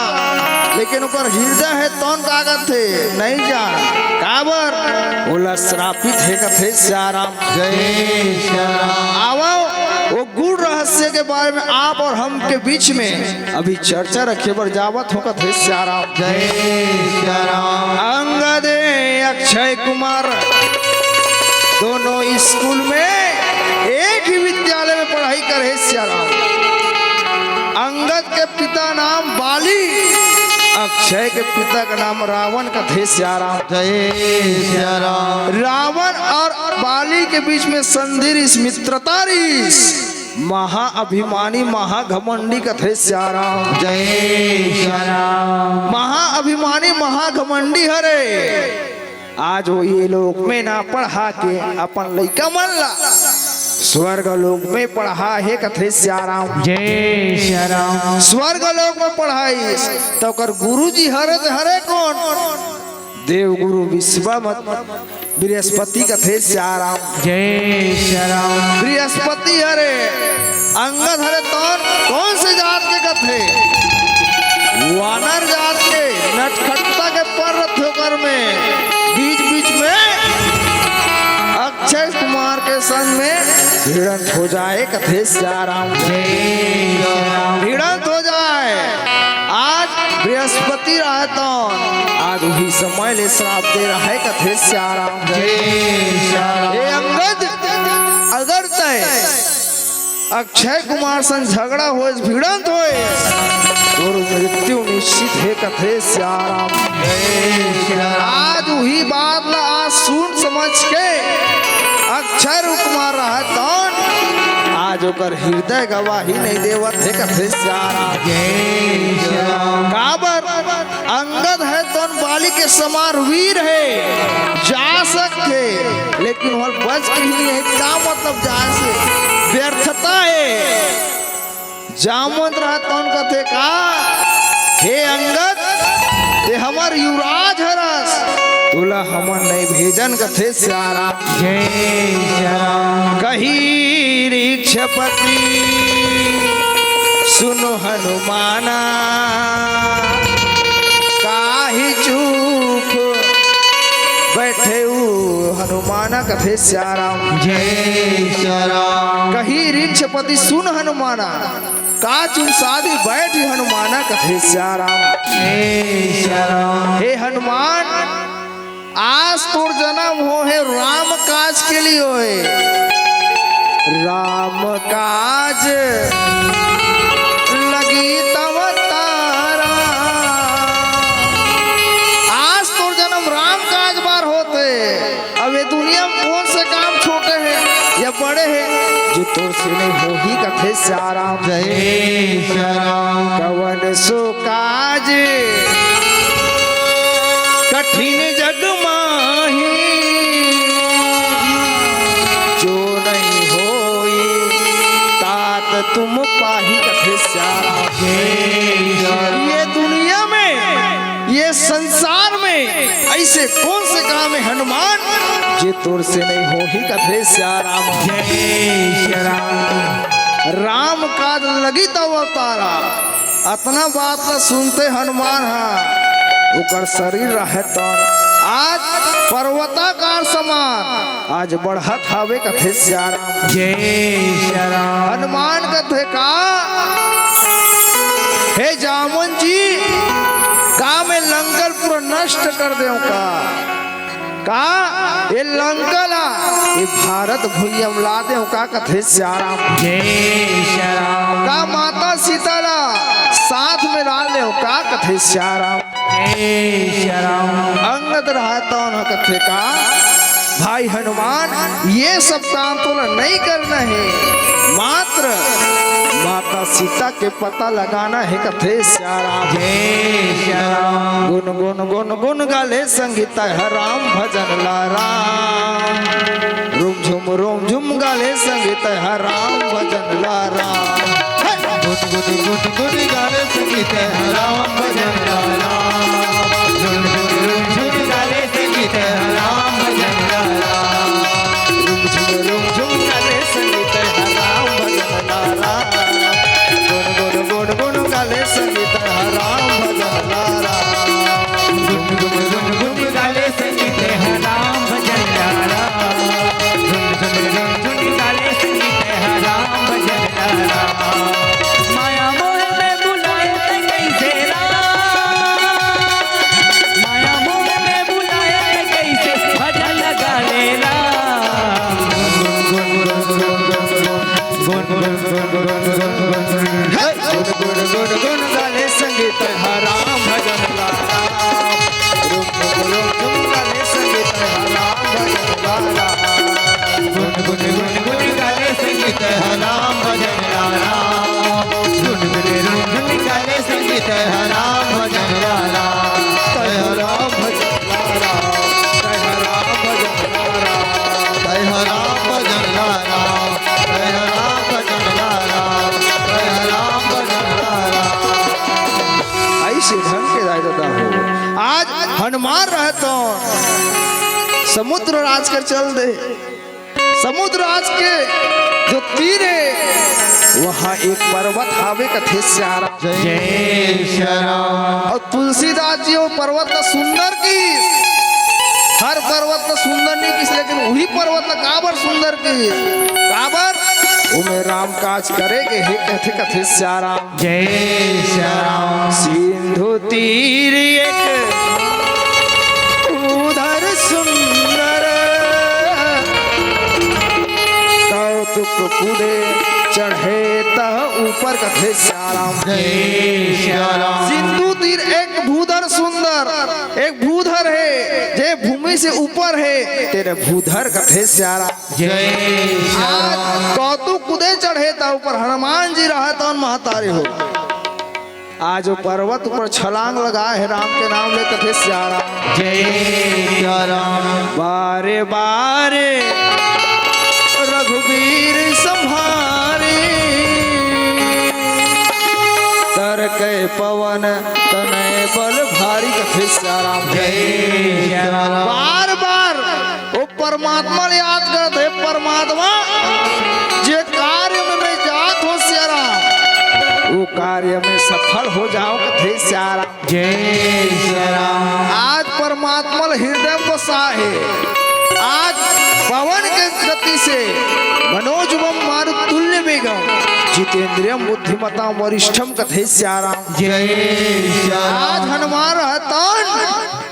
लेकिन ओकर हृदय है तौन का थे नहीं जान काबर बोला श्रापित है कथे श्याम जय श्री राम। आवो वो गुड़ रहस्य के बारे में आप और हम के बीच में अभी चर्चा रखे बर जावत हो कथे श्याम जय श्री राम। अंगद अक्षय कुमार दोनों स्कूल में एक ही विद्यालय में पढ़ाई करे श्याम। अंगद के पिता नाम बाली अक्षय के पिता का नाम रावण कथे श्याम जय श्री राम। रावण और बाली के बीच में संधि रिस मित्रता रिस महाअभिमानी महाघमंडी कथे श्याम जय श्री राम। महाअभिमानी महाघमंडी हरे आज वो ये लोग में ना पढ़ा के अपन लइका मन ला स्वर्ग लोक में पढ़ा है कथे श्याम जय श्री राम। स्वर्ग लोक में पढ़ाई तो कर गुरु जी हरे कौन देव गुरु विश्वामित्र बृहस्पति कथे श्याम जय श्री राम। बृहस्पति हरे अंगद हरे कौन से जात के कथे वानर जात के नटखट्टा के पर्वत होकर में बीच में अक्षय कुमार के संग में भिड़ंत हो जाए कथे श्याम जय श्री राम। भिड़ंत हो जाए। आज बृहस्पति रहे तो आज वही समय ले श्राप दे रहा है कथे श्याम जय श्री राम। ये अंगद अगर तय अक्षय कुमार संग झगड़ा हो भिड़ंत होए और मृत्यु निश्चित है कथे श्याम जय श्री राम। आज वही बात ला आज सुन समझ के अक्षय कुमार रहा तौन आज ओकर हृदय गवाही नहीं देवत है कथे श्याम जय श्री राम। काबर अंगद है तौन बाली के समान वीर है जा सकते लेकिन वह बच के ही नहीं है क्या मतलब जा से व्यर्थता है जामवंत रहा तौन कथे का हे अंगद ये हमार युवराज हरस तुला हमन नहीं भेजन कथे श्याम जय श्री राम। कही रीक्षपति सुनो हनुमाना काहि चूप बैठे हनुमाना कथे श्याराम। जय श्री राम। कही ऋक्षपति सुन हनुमाना का चुप साधी बैठी हनुमाना कथे श्याराम। जय श्री राम। हे हनुमान आज तोर जन्म हो है राम काज के लिए हो है। राम काज लगी तव तारा। आज तोर जन्म राम काज बार होते। अब ये दुनिया में कौन से काम छोटे हैं या बड़े हैं जो तोर से नहीं हो ही कथे श्याराम। जय श्री राम। कवन सो काज कठिन जग माही जो नहीं होई तात तुम पाही कथे श्याराम। ये दुनिया में ये संसार में ऐसे कौन से काम है हनुमान जे तोर से नहीं हो ही कथे श्याराम। जय श्री राम। राम काज लगी तो अवतारा। अतना बात न सुनते हनुमान हाँ उकर शरीर रहे तो आज पर्वताकार समान आज बढ़त हवे कथे श्याराम। जय श्री राम। हनुमान कथे का हे जामुन जी का मैं लंकर पूरा नष्ट कर दे का ये लंकला ये भारत भूयम ला दे का कथे श्याराम। जय श्री राम। का माता सीताला साथ में ला ले का कथे श्याराम। जय श्री राम। अंगद रहता न कथे का भाई हनुमान ये सब काम तो नहीं करना है मात्र माता सीता के पता लगाना है कथे श्याराम। जय श्री राम। गुन गुन गुन गुन गाले संगीता है राम भजन ला राम। रोम झुम गाले संगीता है राम भजन ला राम। गुन गुन गुन गुन गाले संगीत है राम भजन ला राम। गुन गुन गुन गाले संगीत है राम भजन ला राम। रोम झुम गाले संगीता है राम भजन ला राम। गुन गुन गुन गुन गाले संगीता है राम भजन ला राम। गुन गुन गुन गुन गाले संगीत है राम भजन ला राम। गुन गुन गुन गाले संगीत है राम भजन ला राम। माया मोह में बुलाए ते कैसे राम। माया मोह में बुलाए ते कैसे भजन लगा ले राम। गुन गुन गुन गुन गुन गुन गुन गाले संगीत है राम भजन ला राम। रोम झुम गाले संगीत है राम भजन ला राम। गुन गुन गुन गुन गाले संगीत है राम भजन ला राम। गुन गुन गुन गाले संगीत है राम भजन ला राम। जय राम भजन ला राम। जय राम भजन ला राम। जय राम भजन ला राम। जय राम भजन ला राम। जय राम भजन ला राम। ऐसे ढंग के राय देता हो आज हनुमान रहता समुद्र राज कर चल दे। समुद्र राज के जो तीर है वहाँ एक पर्वत हावे कथे श्याराम। जय श्री राम। और तुलसीदास जी वो पर्वत न सुंदर की हर पर्वत न सुंदर नहीं किस लेकिन वही पर्वत न काबर सुंदर की काबर उमे राम काज करेगे हे कथे कथे श्याराम। जय श्री राम। सिंधु तीर एक उधर सुंदर कौतुक कूदे चढ़े तह ऊपर कथे श्याराम। जय श्री राम। सिंधु तीर एक भूधर सुंदर एक भूधर है जे भूमि से ऊपर है तेरे भूधर कथे श्याराम। जय श्री राम। आज कौतुक कूदे चढ़े तह ऊपर हनुमान जी रहा तो महतारे हो। आज वो पर्वत ऊपर छलांग लगाए है राम के नाम ले कथे श्याराम। जय श्री राम। बारे बारे रघुवीर संहारे तर के पवन तनय बल भारी कथे श्याराम। जय श्री राम। बार बार वो परमात्मा ने याद करते हैं परमात्मा जे कार्य में मैं जात हो श्याराम तू कार्य में सफल हो जाओ कथे श्यारा। जय श्री राम। आज परमात्मा हृदय को साहे, आज पवन के गति से मनोजवम मारुतुल्य वेगम जितेंद्रियम बुद्धिमता वरिष्ठम कथे श्यारा। जय श्री राम। आज हनुमान रहतन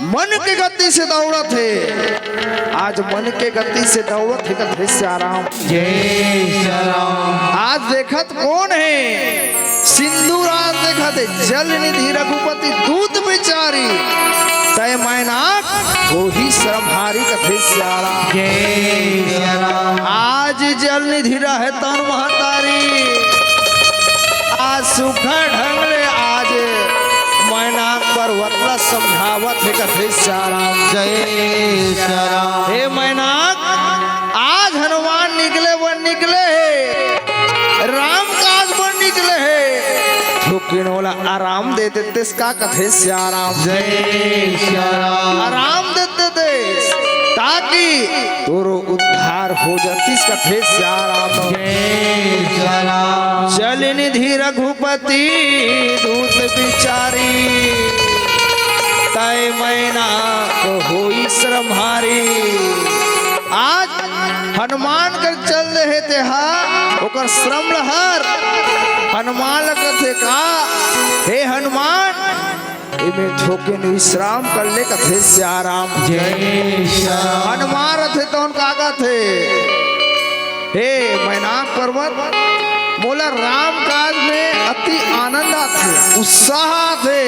मन के गति से दौड़त है, आज मन के गति से दौड़त है कथे श्यारा। जय श्री राम। आज देखत कौन है सिंधु राज देखत है, जल निधि रघुपति दूत बिचारी तय मैनाक हो ही श्रमहारी कथे श्यारा। जय श्री राम। आज जल निधि रहे तन महतारी, आज सुखा ढंगले आज मैनाक पर्वतला समझावत है कथे श्यारा। जय श्री राम। हे मैनाक आज हनुमान निकले वन निकले है, राम काज वन निकले है, तो किनोला आराम दे देते इसका कथे श्यारा। जय श्री राम। आराम देते देश ताकि तोरो उद्धार हो जाती कथे श्यारा। जय श्री राम। जल निधि रघुपति दूत बिचारी तय मैनाक होई श्रमहारी। आज हनुमान कर चल रहे थे ओकर श्रम लहर हनुमान कथे का हे हनुमान इमे धोके विश्राम कर ले कथे श्याराम। जय श्री राम। हनुमान रथे तो उनका आगा थे हे मैनाक पर्वत मोला राम काज में अति आनंद आथे उत्साह थे,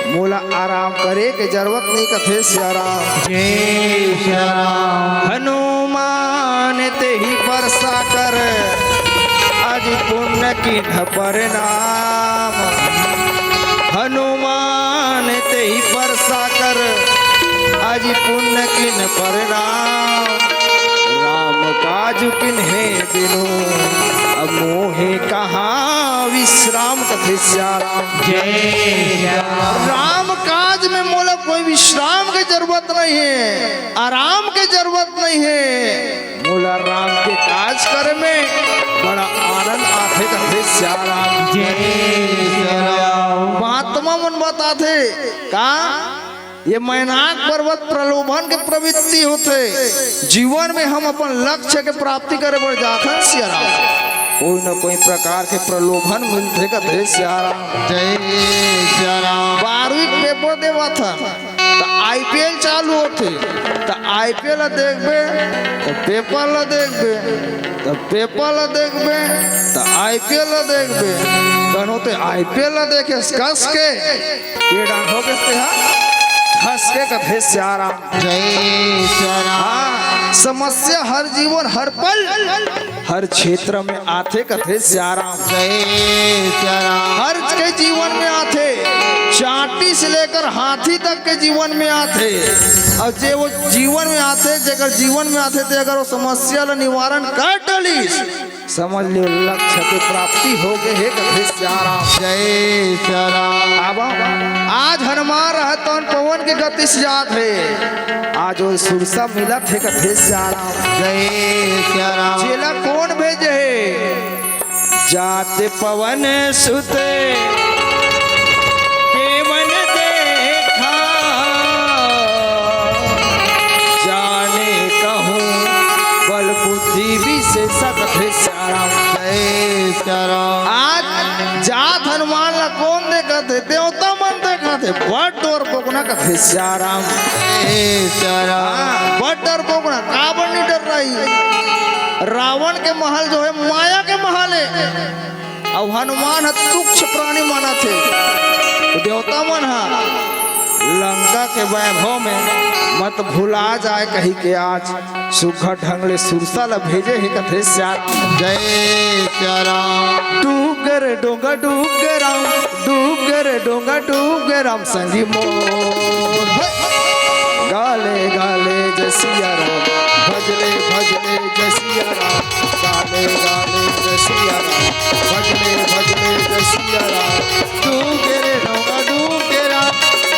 मोला आराम करे के जरूरत नहीं कथे श्याराम। जय श्री राम। हनुमान ते ही वर्षा कर आज पुण्य की परिणाम, हनुमान ते ही वर्षा कर आज पुण्य की परिणाम। राम काज किन्हे बिनु अब मोहे कहाँ विश्राम कथे श्याराम। जय श्री राम। राम काज में मोला कोई विश्राम की जरूरत नहीं है, आराम की जरूरत नहीं है, मोला राम के काज करे में बड़ा आनंद आते कथे श्याराम। जय श्री राम। महात्मा मन बताते का ये मैनाक पर्वत प्रलोभन के प्रवृत्ति होते, जीवन में हम अपन लक्ष्य के प्राप्ति करे बढ़ जाते श्याराम, कोई न कोई प्रकार के प्रलोभन मिलते कथे श्याराम। जय श्री राम। 12वीं पेपर देवा था तो IPL चालू होते तो IPL देखबे तो पेपर ला देखबे तो पेपर ला देखबे तो IPL ला देखबे कनो ते IPL ला देखे कस के ये डांग हो के हंस के कथे श्याराम। जय श्री राम। हाँ, समस्या हर जीवन हर पल हर क्षेत्र में आते कथे श्याराम। जय श्री राम। हर के जीवन में आते, चाटी से लेकर हाथी तक के जीवन में आते, और जे वो जीवन में आते जगह जीवन में आते थे अगर वो समस्या ला निवारण कर डली समझ लियो लक्ष्य की प्राप्ति हो गए है कथे श्याराम। जय श्री राम। अब आज हनुमान रहतन पवन के गति से जात है, आज वो सुरसा मिला थे कथे श्याराम। जय श्री राम। चेला कौन भेजे है जाते पवन सुते केवन देखा जाने कहूँ बल बुद्धि विशेष कथे श्याराम। जय श्री राम। आज जात हनुमान ला कौन देखा थे देवता मन देखा थे बड़ डोर पोकना कथे श्याराम। जय श्री राम। बड़ डर पोकना काबर नहीं डर रही, रावण के महल जो है माया के महल है, और हनुमान है तुच्छ प्राणी माना थे, तो देवता मन है लंका के वैभव में मत भुला जाए कही के आज सुखा ढंगले सुरसा ला भेजे ही कथे श्याराम। जय श्री राम। डूगर डोंगा डूगराम डूगर डोंगा डूगराम संगी मोर गाले गाले जसिया राम भजले भजले जसिया राम गाले गाले जसिया राम भजले भजले जसिया राम। डूगर डोंगा डूगरा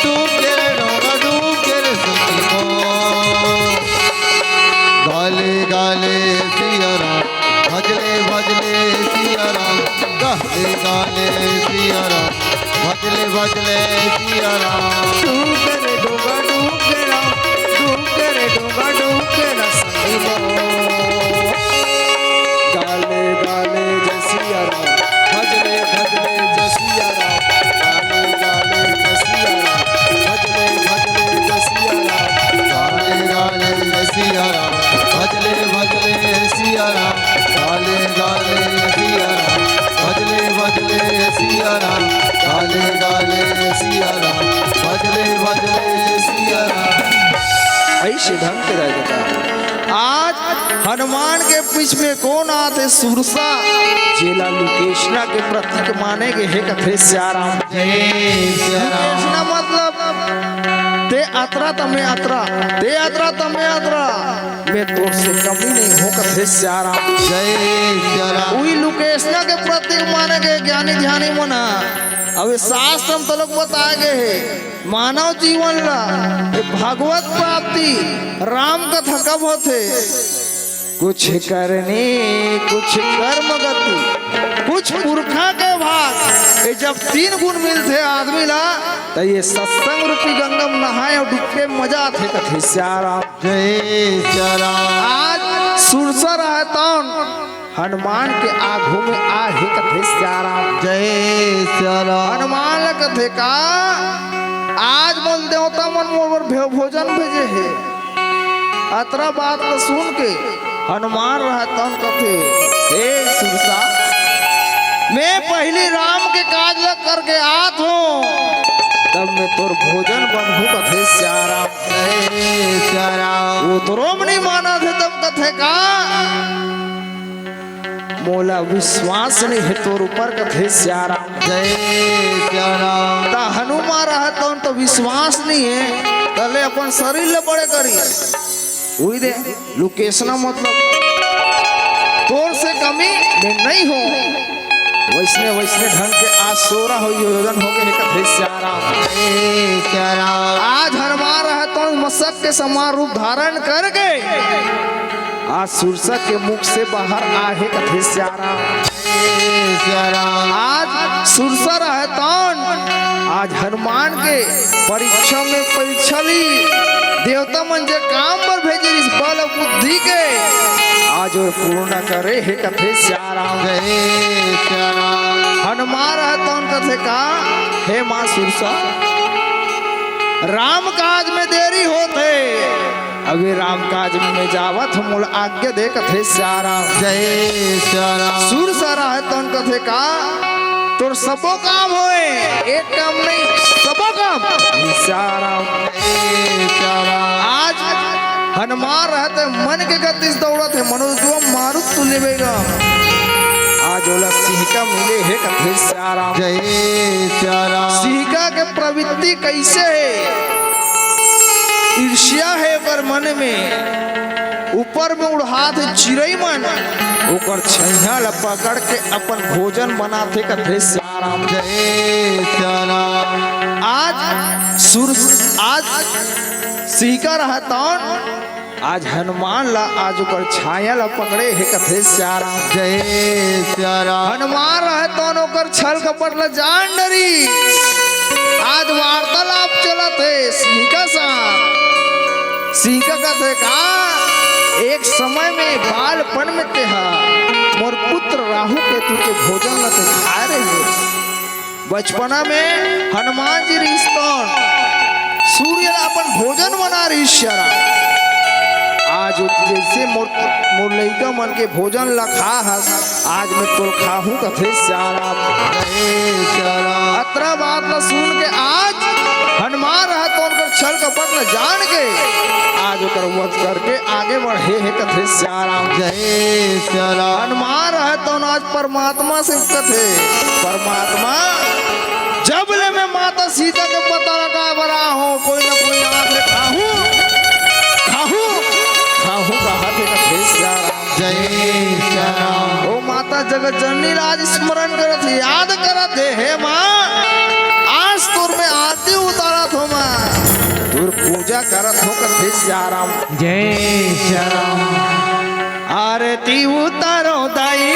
डूगर डोंगा डूगर सुनी मोर गाले गाले सिया राम भजले भजले सिया राम गाले गाले सिया राम भजले भजले सिया राम गाले गाले सिया राम भजले भजले सिया राम गाले गाले सिया राम भजले भजले सिया राम। ऐसे ढंग से रह जाता है। आज हनुमान के पीछ में कौन आते सुरसा जेला लुकेशना के प्रतीक माने के हे कथे श्याराम जय सिया राम लुकेशना मतलब ते अतरा तमे अतरा ते अतरा तमे अतरा मैं तोर से कमी नहीं हो कथे श्याराम जय सिया राम वही लुकेशना के प्रतीक माने के ज्ञानी ध्यानी मना अब शास्त्र हम तो लोग बताए गए है मानव जीवन ला ये भागवत प्राप्ति राम कथा कब होते कुछ करने कुछ कर्म गति कुछ पुरखा के भाग ये जब 3 गुण मिलते आदमी ला तो ये सत्संग रूपी गंगम नहाए और डुबके मजा थे कथे श्याराम जय सिया राम आज सुरसर है तौन हनुमान के आगू में आ हे कथे श्याराम जय सिया राम हनुमान कथे का आज बोल देवता मन मोर भोजन भेजे है अतरा बात को सुन के हनुमान रहता कथे हे सुरसा मैं पहली राम के काज लग करके आत हूँ तब मैं तोर भोजन बनहू कथे श्याराम जय सिया राम वो तो रोम नहीं माना थे तब कथे का मोला विश्वास नहीं है तोर ऊपर कथे श्याराम जय सिया राम ता हनुमान रहता तो विश्वास नहीं है तले अपन शरीर ले बड़े करी वही दे लुकेशना मतलब तोर से कमी मैं नहीं हो वैसने ढंग के आज सोरा हो योजन हो गए कथे श्याराम जय सिया राम आज हनुमान रहता मसक के समान रूप धारण करके आज सुरसा के मुख से बाहर आहे कथे श्याराम जय सिया राम आज सुरसा रहता आज हनुमान के परीक्षा में परीक्षा ली देवता मन जे काम पर भेजे इस बल बुद्धि के आज और पूर्ण करे हे कथे श्याराम जय सिया राम हनुमान रहता कथे का हे माँ सुरसा राम काज में देरी होते अभी राम काज में जावत हम आज्ञा दे कथे श्याराम जय सिया राम सुरसा रहता कथे का तोर सबो काम होए एक काम नहीं सबो काम श्याराम जय सिया राम आज हनुमान रहते मन के गति से दौड़त है मनुष्य मारुत तू लेवेगा आज ओला सिंहिका मिले है कथे श्याराम जय सिया राम सिंहिका के प्रवृत्ति कैसे है ईर्ष्या है ओकर मन में ऊपर में उड़ात है चिड़ई मन ओकर छैया ला पकड़ के अपन भोजन बनाते कथे श्याराम जय सिया राम आज सीकर रहतौन आज हनुमान ला आज ओकर छाया ला पकड़े हे कथे श्याराम जय सिया राम हनुमान रहतौन ओकर छल कपट ला जान डरी आज वार्तालाप चलत है सीका साथ सीका कथे का एक समय में बालपन में तेहा मोर पुत्र राहु केतु के भोजन ला ते खाए रहे बचपना में हनुमान जी रिश्तौन सूर्य ला अपन भोजन बना रही शरा आज जैसे मोर लइका मन के भोजन ला खा हस आज मैं तोर खाहू कथे श्याराम जय सिया राम अतरा बात ला सुन के आज हनुमान रहत उनकर छल कपट ला जान के आज ओकर वध करके आगे बढ़े हे कथे श्याराम जय सिया राम हनुमान रहत आज परमात्मा से कथे परमात्मा जब ले मैं माता सीता के पता लगा बरा हूँ कोई ना कोई आँख ले खाहू खाहू खाहू कहा थे कथे श्याराम जय सिया राम ओ माता जगत जननी राज स्मरण करत याद करत हे माँ आज तोर में आरती उतारत हो माँ तोर पूजा करत हो कथे श्याराम जय श्री राम। आरती उतारो दाई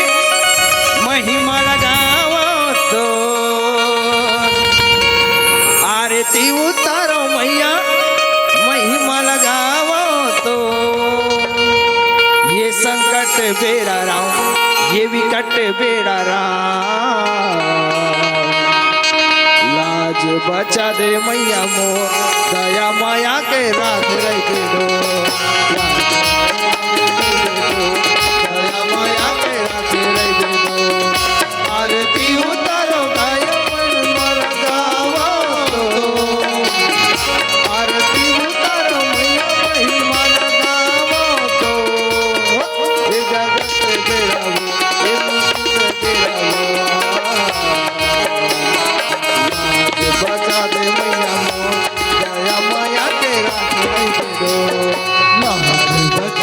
महिमा लगावो तो आरती उतारो मैया महिमा लगावो तो ये संकट बेड़ा राम ये विकट बेड़ा राम लाज बचा दे मैया मोर दया माया के रात रह दो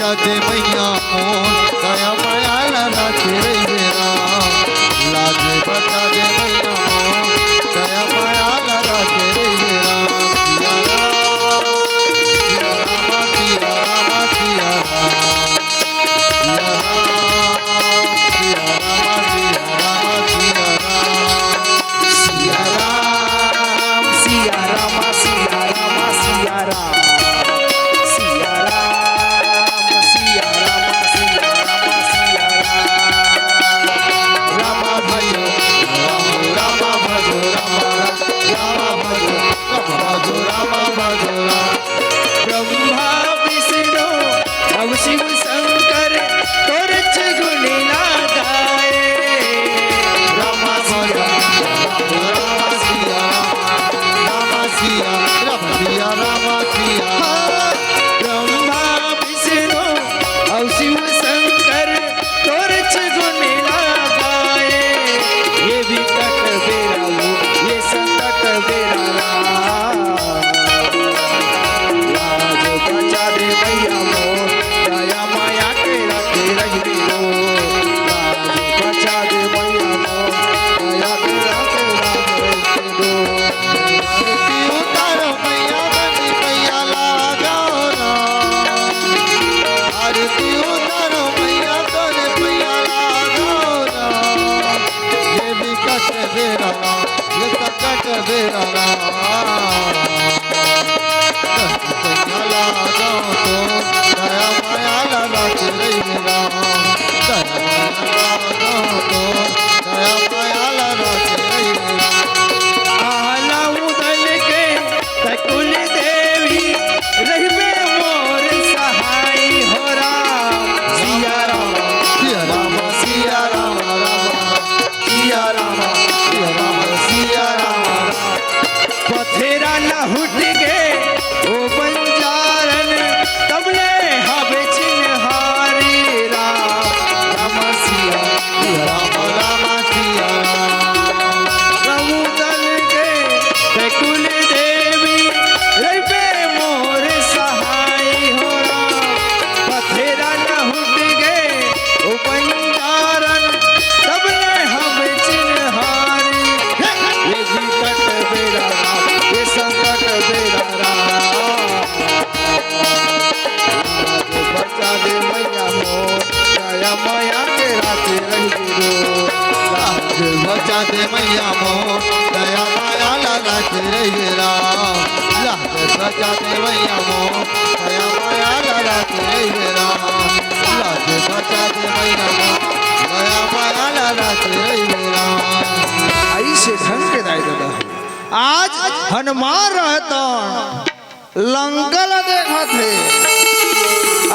बता दे मैया मोर दया माया राखे रे राम लाज बता दे मैया मोर दया माया राखे रे राम सिया राम सिया राम सिया राम सिया राम सिया राम सिया राम सिया राम सिया राम सिया राम सिया राम सिया राम सिया राम राम भयो राम भजो राम भजो राम भजो ब्रह्मा विष्णु अब शिव शंकर तोरच गुण गाए राम भयो राम सिया राम सिया राम सिया राम सिया ब्रह्मा विष्णु अब शिव शंकर तोरच गुण गाए ये विकट बेरा वो ये संकट बेरा लाज बचा दे मैया मोर दया माया के रखे रही रो लाज बचा दे मैया मोर दया के रखे रही रो आरती उतारो मैया बनी मैया लगाओ राम आरती उतारो मैया तोरे मैया लगाओ राम ये विकट बेरा ये संकट बेरा लगाओ तो दया माया राखे रे राम दया लगाओ तो दया माया राखे रे राम आलाऊ दल के तकुल देवी रहबे मोर सहाय हो राम सिया राम सिया राम सिया राम सिया राम सिया राम सिया राम पथेरा न हुट गे ओ बंजारन तबले हवे चिन्हारी राम राम सिया सिया राम सिया राम रहू दल के तकुल देवी रहबे मोर सहाय हो राम पथेरा न हुट गे ओ बंजारन तबले हवे चिन्हारी ये विकट बेरा राम ये संकट बेरा राम बचा दे मैया मोर दया माया के राते रही रो लाज बचा दे मैया मोर दया माया राखे रे राम लाज बचा दे मैया मोर दया माया राखे रे राम लाज बचा दे मैया मोर दया माया राखे रे राम ऐसे ढंग के दाई दादा आज हनुमान रहता लंका ला देखा थे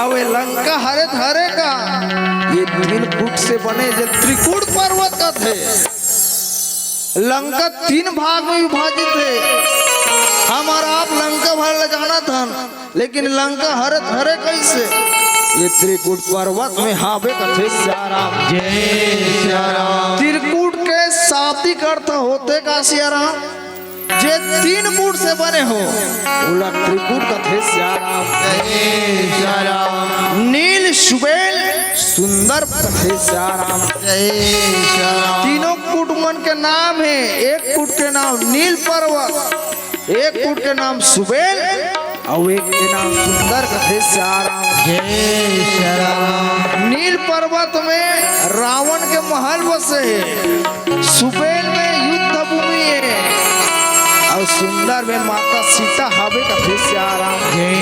अब ये लंका हरे हरे का ये 3 फुट से बने जो त्रिकूट पर्वत का थे लंका 3 भाग में विभाजित थे हमारा आप लंका भर जाना था लेकिन लंका हरे हरे कैसे ये त्रिकूट पर्वत में हावे कथे सियाराम जय सिया राम त्रिकूट के शाब्दिक अर्थ होते का सियाराम जे 3 फुट से बने हो उला त्रिकूट कथे सियाराम जय सिया राम नील सुबेल सुंदर कथे सियाराम जय सिया राम तीनों कुटुंबन के नाम है एक कुट के नाम नील पर्वत एक कुट के नाम सुबेल और एक के नाम सुंदर कथे सियाराम जय सिया राम नील पर्वत में रावण के महल बसे है सुबेल में युद्ध भूमि है और सुंदर में माता सीता हवे कथे सियाराम जय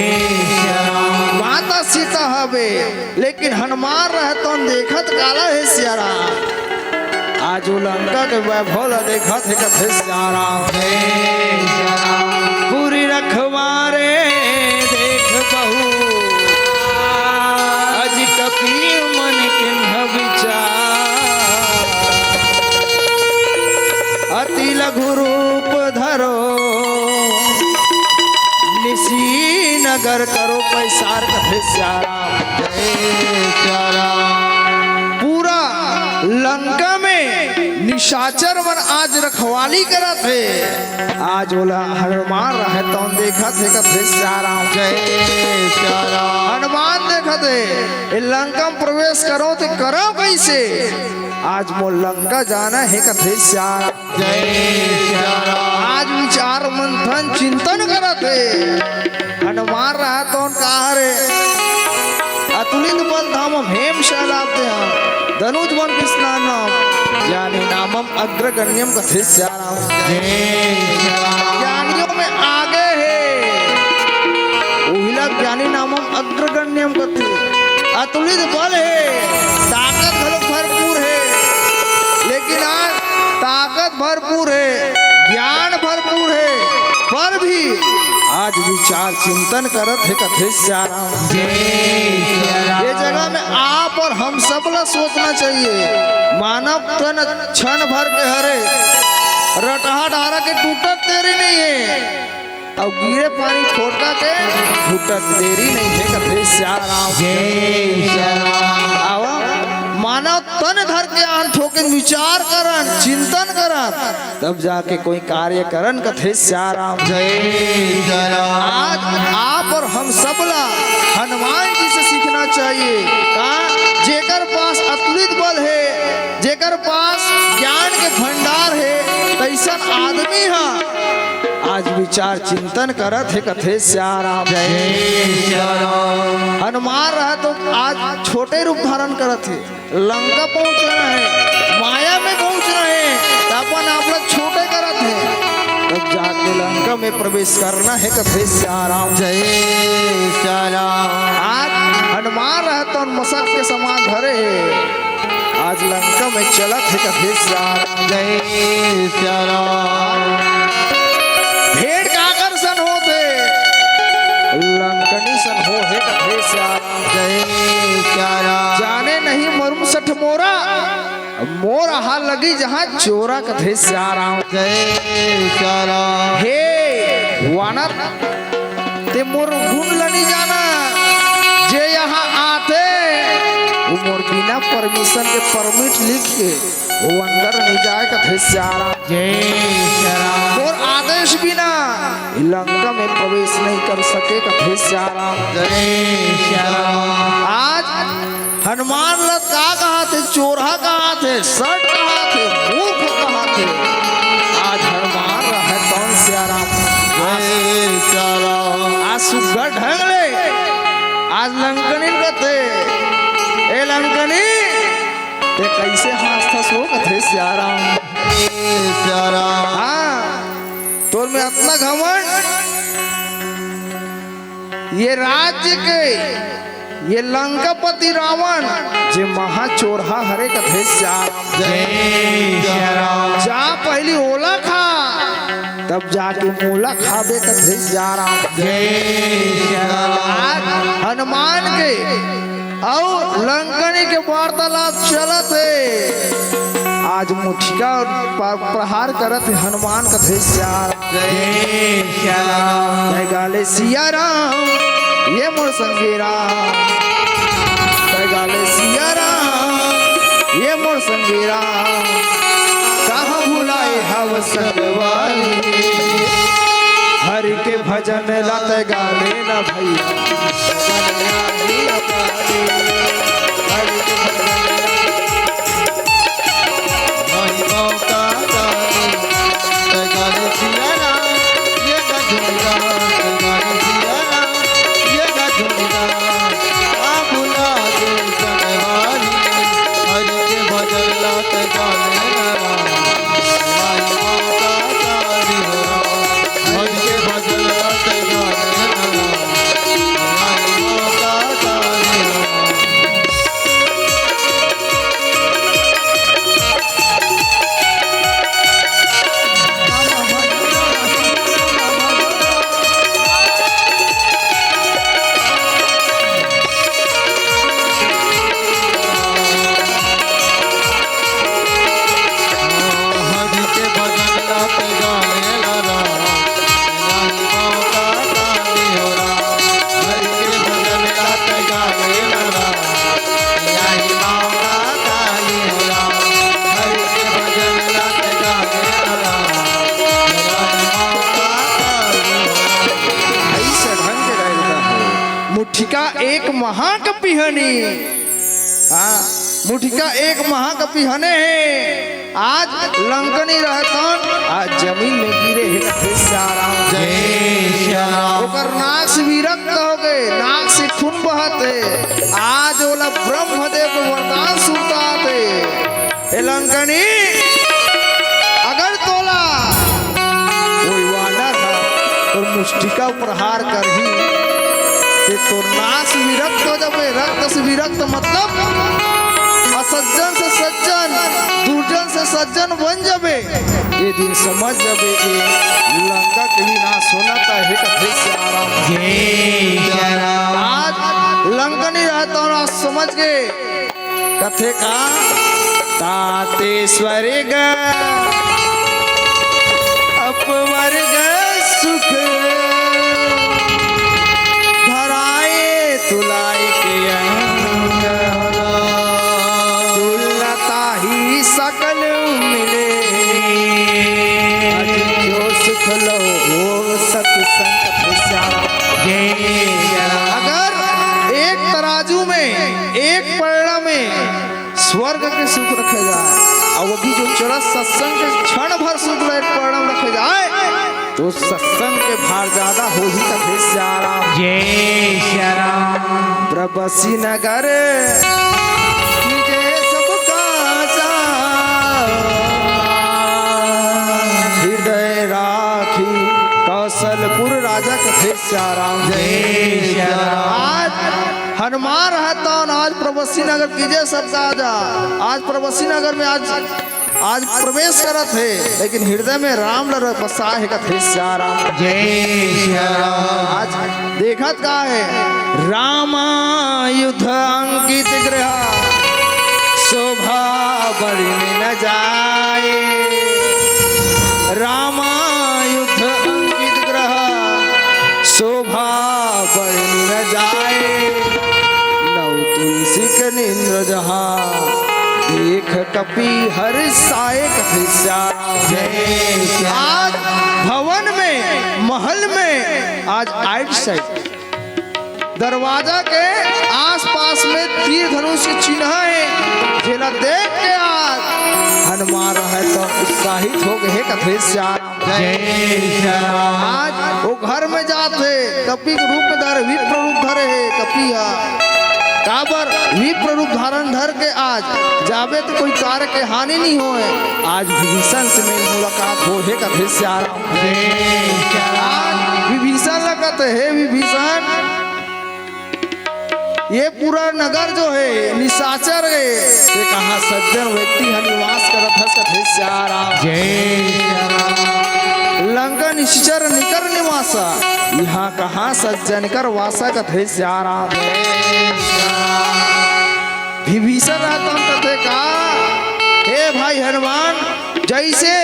सिया राम माता सीता हवे लेकिन हनुमान रहता देखत काला है सियाराम आज वो लंका के वैभव ला देखत है कथे सियाराम जय सिया राम पूरी रखवारे देख बहू अज कपी मन किन्ह विचार अति लघु रूप धरो निशी नगर करो पैसार कथे सियाराम जय सिया राम पूरा लंका में निशाचर वन आज रखवाली करत है आज बोला हनुमान रहे तो देखा थे कथे सियाराम जय सिया राम हनुमान देखा थे थे ए लंका में प्रवेश करो तो करो कैसे आज मो लंका जाना है कथे श्याम जय सिया राम आज विचार मंथन चिंतन करत है हनुमान रहा तो कहा रे अतुलित बल धाम हेम शैलाते हैं धनुज मन कृष्णानम ज्ञानी नामम अग्रगण्यम कथे श्याम जय सिया राम ज्ञानियों में आगे है उहिला ज्ञानी नामम अग्रगण्यम कथे अतुलित बल है ताकत घलो भरपूर है लेकिन आज ताकत भरपूर है ज्ञान भरपूर है पर भी आज विचार चिंतन करत है कथे श्याम जय सिया राम ये जगह में आप और हम सब ला सोचना चाहिए मानव तन क्षण भर के हरे रटहा डारा के टूटत देरी नहीं है और गिरे पानी छोटा के टूटत देरी नहीं है कथे श्याम जय सिया राम आवा मानव तन धर के आन ठोके विचार करन चिंतन करन तब जाके कोई कार्य करन कथे श्याम जय सिया राम आज आप और हम सब ला हनुमान जी से सीखना चाहिए का जेकर पास अतुलित बल है जेकर पास ज्ञान के भंडार है तैसन आदमी है आज विचार चिंतन करत है कथे श्याम जय सिया राम हनुमान रहा तो आज छोटे रूप धारण करत है लंका पहुंचना है माया में पहुंचना है तो अपन आप लोग छोटे करत है तब जाके लंका में प्रवेश करना है कथे श्याम जय सिया राम आज हनुमान रहता मसक के समान धरे आज लंका में चलत है कथे श्याम जय सिया राम भेड़ का आकर्षण होते लंकनी सन हो है कथे श्याम जय सिया राम जाने नहीं मरुम सठ मोरा मोर हाल लगी जहाँ चोरा कथे श्याम जय सिया राम हे वानर ते मोर गुण लनी जाना जे यहाँ आते वो मोर बिना परमिशन के परमिट लिख के वो अंदर नहीं जाए कथे श्याम जय सिया राम मोर आदेश बिना इ लंका में प्रवेश नहीं कर सके कथे श्याम जय सिया राम आज हनुमान लत का कहा थे चोरहा कहा थे सट कहा थे मूर्ख कहा थे आज हनुमान रहे कौन श्याम जय सिया राम आज सुगर ढंग ले आज लंकनी कथे ए लंकनी ते कैसे हाथ था सो कथे श्याम जय सिया राम हाँ तोर में अपना घमंड ये राज्य के ये लंकापति रावण जे महाचोरहा हरे कथे श्याम जय सिया राम जा पहली ओला खा तब जाके मोला खाबे कथे श्याम जय सिया राम आज हनुमान के और लंकनी के वार्तालाप चलत है आज मुठिया और प्रहार करत है हनुमान कथे श्याम जय सिया राम जय गाले सिया राम ये मोर संगे राम जय गाले सिया राम ये मोर संगे राम कहाँ भुलाए हव संगवारी हरि के भजन लत गाले न भैया भजन गाली अपारी। हरि के भजन महिमा का गाने जय गाने सिया राम ये गजूगा जय गाने सिया राम ये गजूगा आ भुला दे सनवारी हरि के भजन लात गाने राम महिमा का गाने राम हरि के भजन लात गाने राम महिमा का महाकपि हनी। हाँ, मुठिका एक महाकपि हने है। आज लंकनी रहतन आज जमीन में गिरे है कथे सारा। जय श्री राम। ओकर नाक से विरक्त हो गए, नाक से खून बहते। आज ओला ब्रह्मदेव को वरदान सुनताते। ए लंकनी अगर तोला कोई वादा था तो मुष्टिका प्रहार कर ही ते तो नाश विरक्त हो जाबे। रक्त से विरक्त मतलब असज्जन से सज्जन, दुर्जन से सज्जन बन जाबे। ये दिन समझ जाबे कि लंका के भी नाश होना था है कथे से आराम। जय श्री राम। आज लंकनी रहता हूँ आज समझ गए कथे का ताते स्वर्ग अपवर्ग सुख धराए तुलाए के अंग तुलता ही सकल मिले आज जो सुख लो वो सत्संग जय श्री राम। अगर एक तराजू में एक पलड़ा में स्वर्ग के सुख रखे जाए और वो भी जो चरस सत्संग के क्षण भर सुख एक पलड़ा में रखे जाए तो सत्संग के भार ज्यादा हो ही कथे से आराम। जय श्री राम। प्रबसी नगर कीजे सब काजा हृदय राखी कौशलपुर राजा कथे से आराम। जय श्री राम। आज हनुमान रहता आज प्रबसी नगर कीजे सब काजा। आज प्रबसी नगर में आज प्रवेश करत है लेकिन हृदय में राम लड़ बसा है कथे से आराम। जय श्री राम। आज देखत का है रामायुध अंकित ग्रह शोभा बड़ी न जाए। रामायुध अंकित ग्रह शोभा बड़ी न जाए। नौ तुलसी के निंद्र जहाँ देख कपि हर साए कथे से आराम। जय श्री राम। आज भवन में महल में आज आइट साइड दरवाजा के आसपास में तीर धनुष के चिन्ह है। जेला देख के आज हनुमान है तो उत्साहित हो गए कथे से आराम। जय श्री राम। आज वो घर में जाते कपि के रूप में धरे विप्र रूप धरे है कपिया काबर विप्र रूप धारण धर के आज जाबे तो कोई कार्य के हानि नहीं होए। आज विभीषण से मेरी मुलाकात हो है कथे से आराम। जय श्री राम। आज विभीषण लगत है विभीषण ये पूरा नगर जो है निशाचर है ये कहाँ सज्जन व्यक्ति है निवास करत है कथे से आराम। जय श्री राम। लंका निश्चर निकर निवासा यहाँ कहाँ सज्जन कर वासा कथे से आराम। विभीषण कथे का हे भाई हनुमान जैसे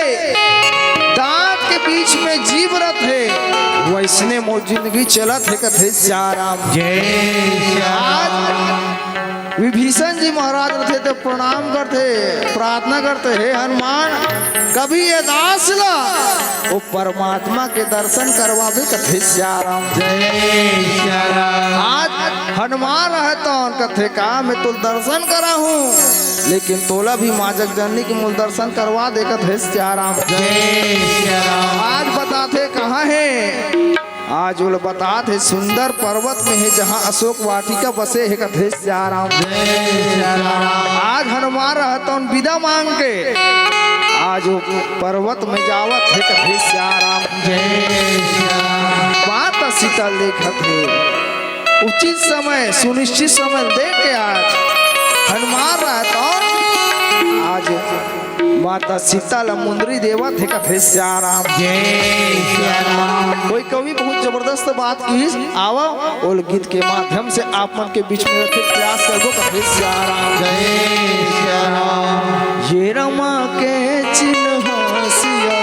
दांत के बीच में जीव रथ है वैसने मो जिंदगी चलत है कथे से आराम। जय श्री राम। विभीषण जी महाराज रथे तो प्रणाम करते प्रार्थना करते हे हनुमान कभी ये दास ला वो परमात्मा के दर्शन करवावे कथे से आराम। जय श्री राम। आज हनुमान रहता कथे का मैं तो दर्शन करा हूँ लेकिन तोला भी माँ जगजननी के मूल दर्शन करवा दे कथे से आराम। जय श्री राम। आज बताते कहाँ है आज वो बताते सुंदर पर्वत में है जहाँ अशोक वाटिका बसे है कथे से आराम। जय श्री राम। आज हनुमान रहता विदा मांग के आज वो पर्वत में जावत है कथे से आराम। जय श्री राम। बात शीतल देखत है उचित समय सुनिश्चित समय देख के आज हनुमान रहता आज माता सीता ला मुंदरी देवत है कथे से आराम। जय श्री राम। कोई कवि बहुत जबरदस्त बात की आवा और गीत के माध्यम से आप मन के बीच में रखे प्रयास करो कथे से आराम। जय श्री राम। ये रमा के चिन्ह सिया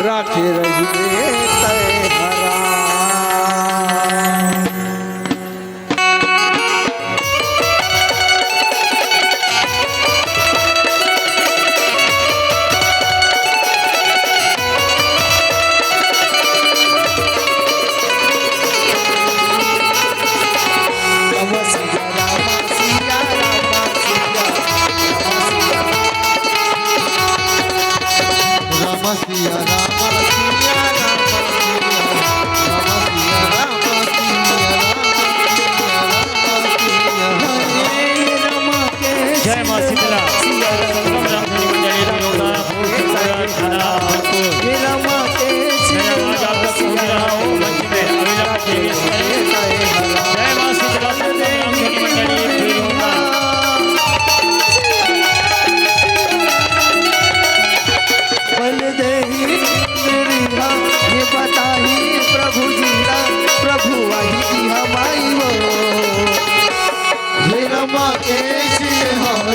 राखे रही तय हरा।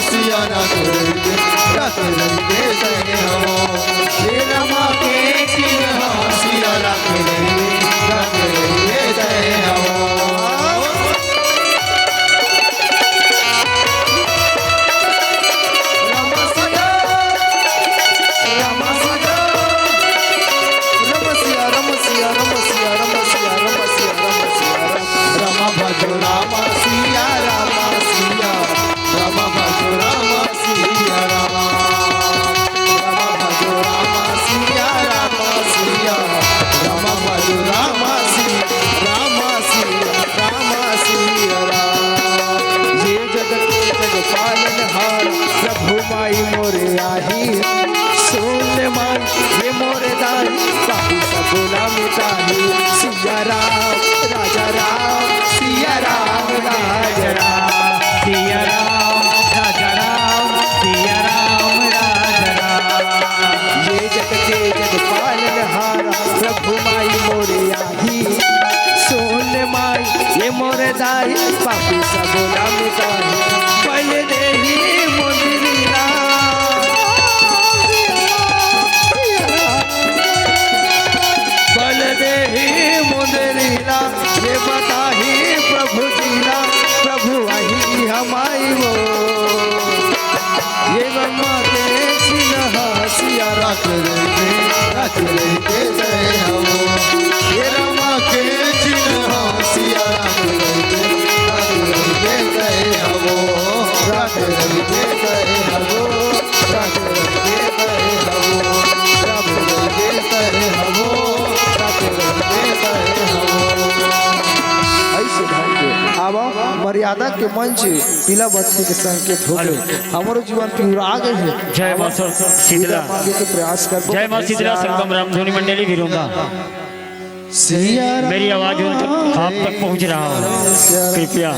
सिया रख लेंगे जय हो श्री राम के चिन्ह सिया रख लेंगे जय हो भजो राम सिया राम भजो राम सिया राम भजो राम सिया राम भजो राम सिया ये जगत जग पालन हार प्रभु माई मोरे आही सुन माई ये मोरे दाई काहू सबुला मिटाही सिया राम राजा राम सिया राम राजा राम सिया राम राजा राम सिया राम राजा राम। ये जग के जग पालन हारा प्रभु माई मोरे आही सोन माई ये मोरे दाई पापी सबोला मिटाही पल देही मुंदरीला पल देही मुंदरीला ये बताही प्रभु जीला प्रभु आही हमारी वो ये ब्रह्मा के सिन्हा सिया रख लेंगे जय हो ये रामा के चिन्ह सिया रख लेंगे जय हो रख लेंगे जय हो रख लेंगे जय हो रख लेंगे जय हो रख लेंगे जय हो ऐसे ढंग के अब मर्यादा के मंच पीला बत्ती के संकेत हो गए हमारो जीवन पूरा आगे है जय मां शीतला आगे के प्रयास कर जय मां शीतला संगम रामधुनी मंडली भिरूंगा सिया मेरी आवाज आप तक पहुंच रहा हो कृपया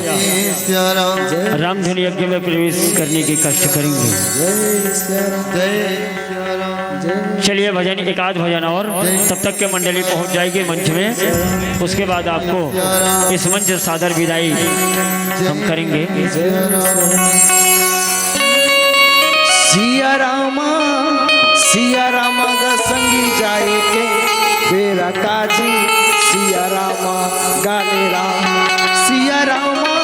सिया राम रामधुनी यज्ञ में प्रवेश करने के कष्ट करेंगे जय सिया राम जय राम चलिए भजन एक आध भजन और तब तक के मंडली पहुंच जाएगी मंच में उसके बाद आपको इस मंच से सादर विदाई हम करेंगे सिया रामा ग संगी जाए के बेरा काजी सिया रामा गाले राम सिया रामा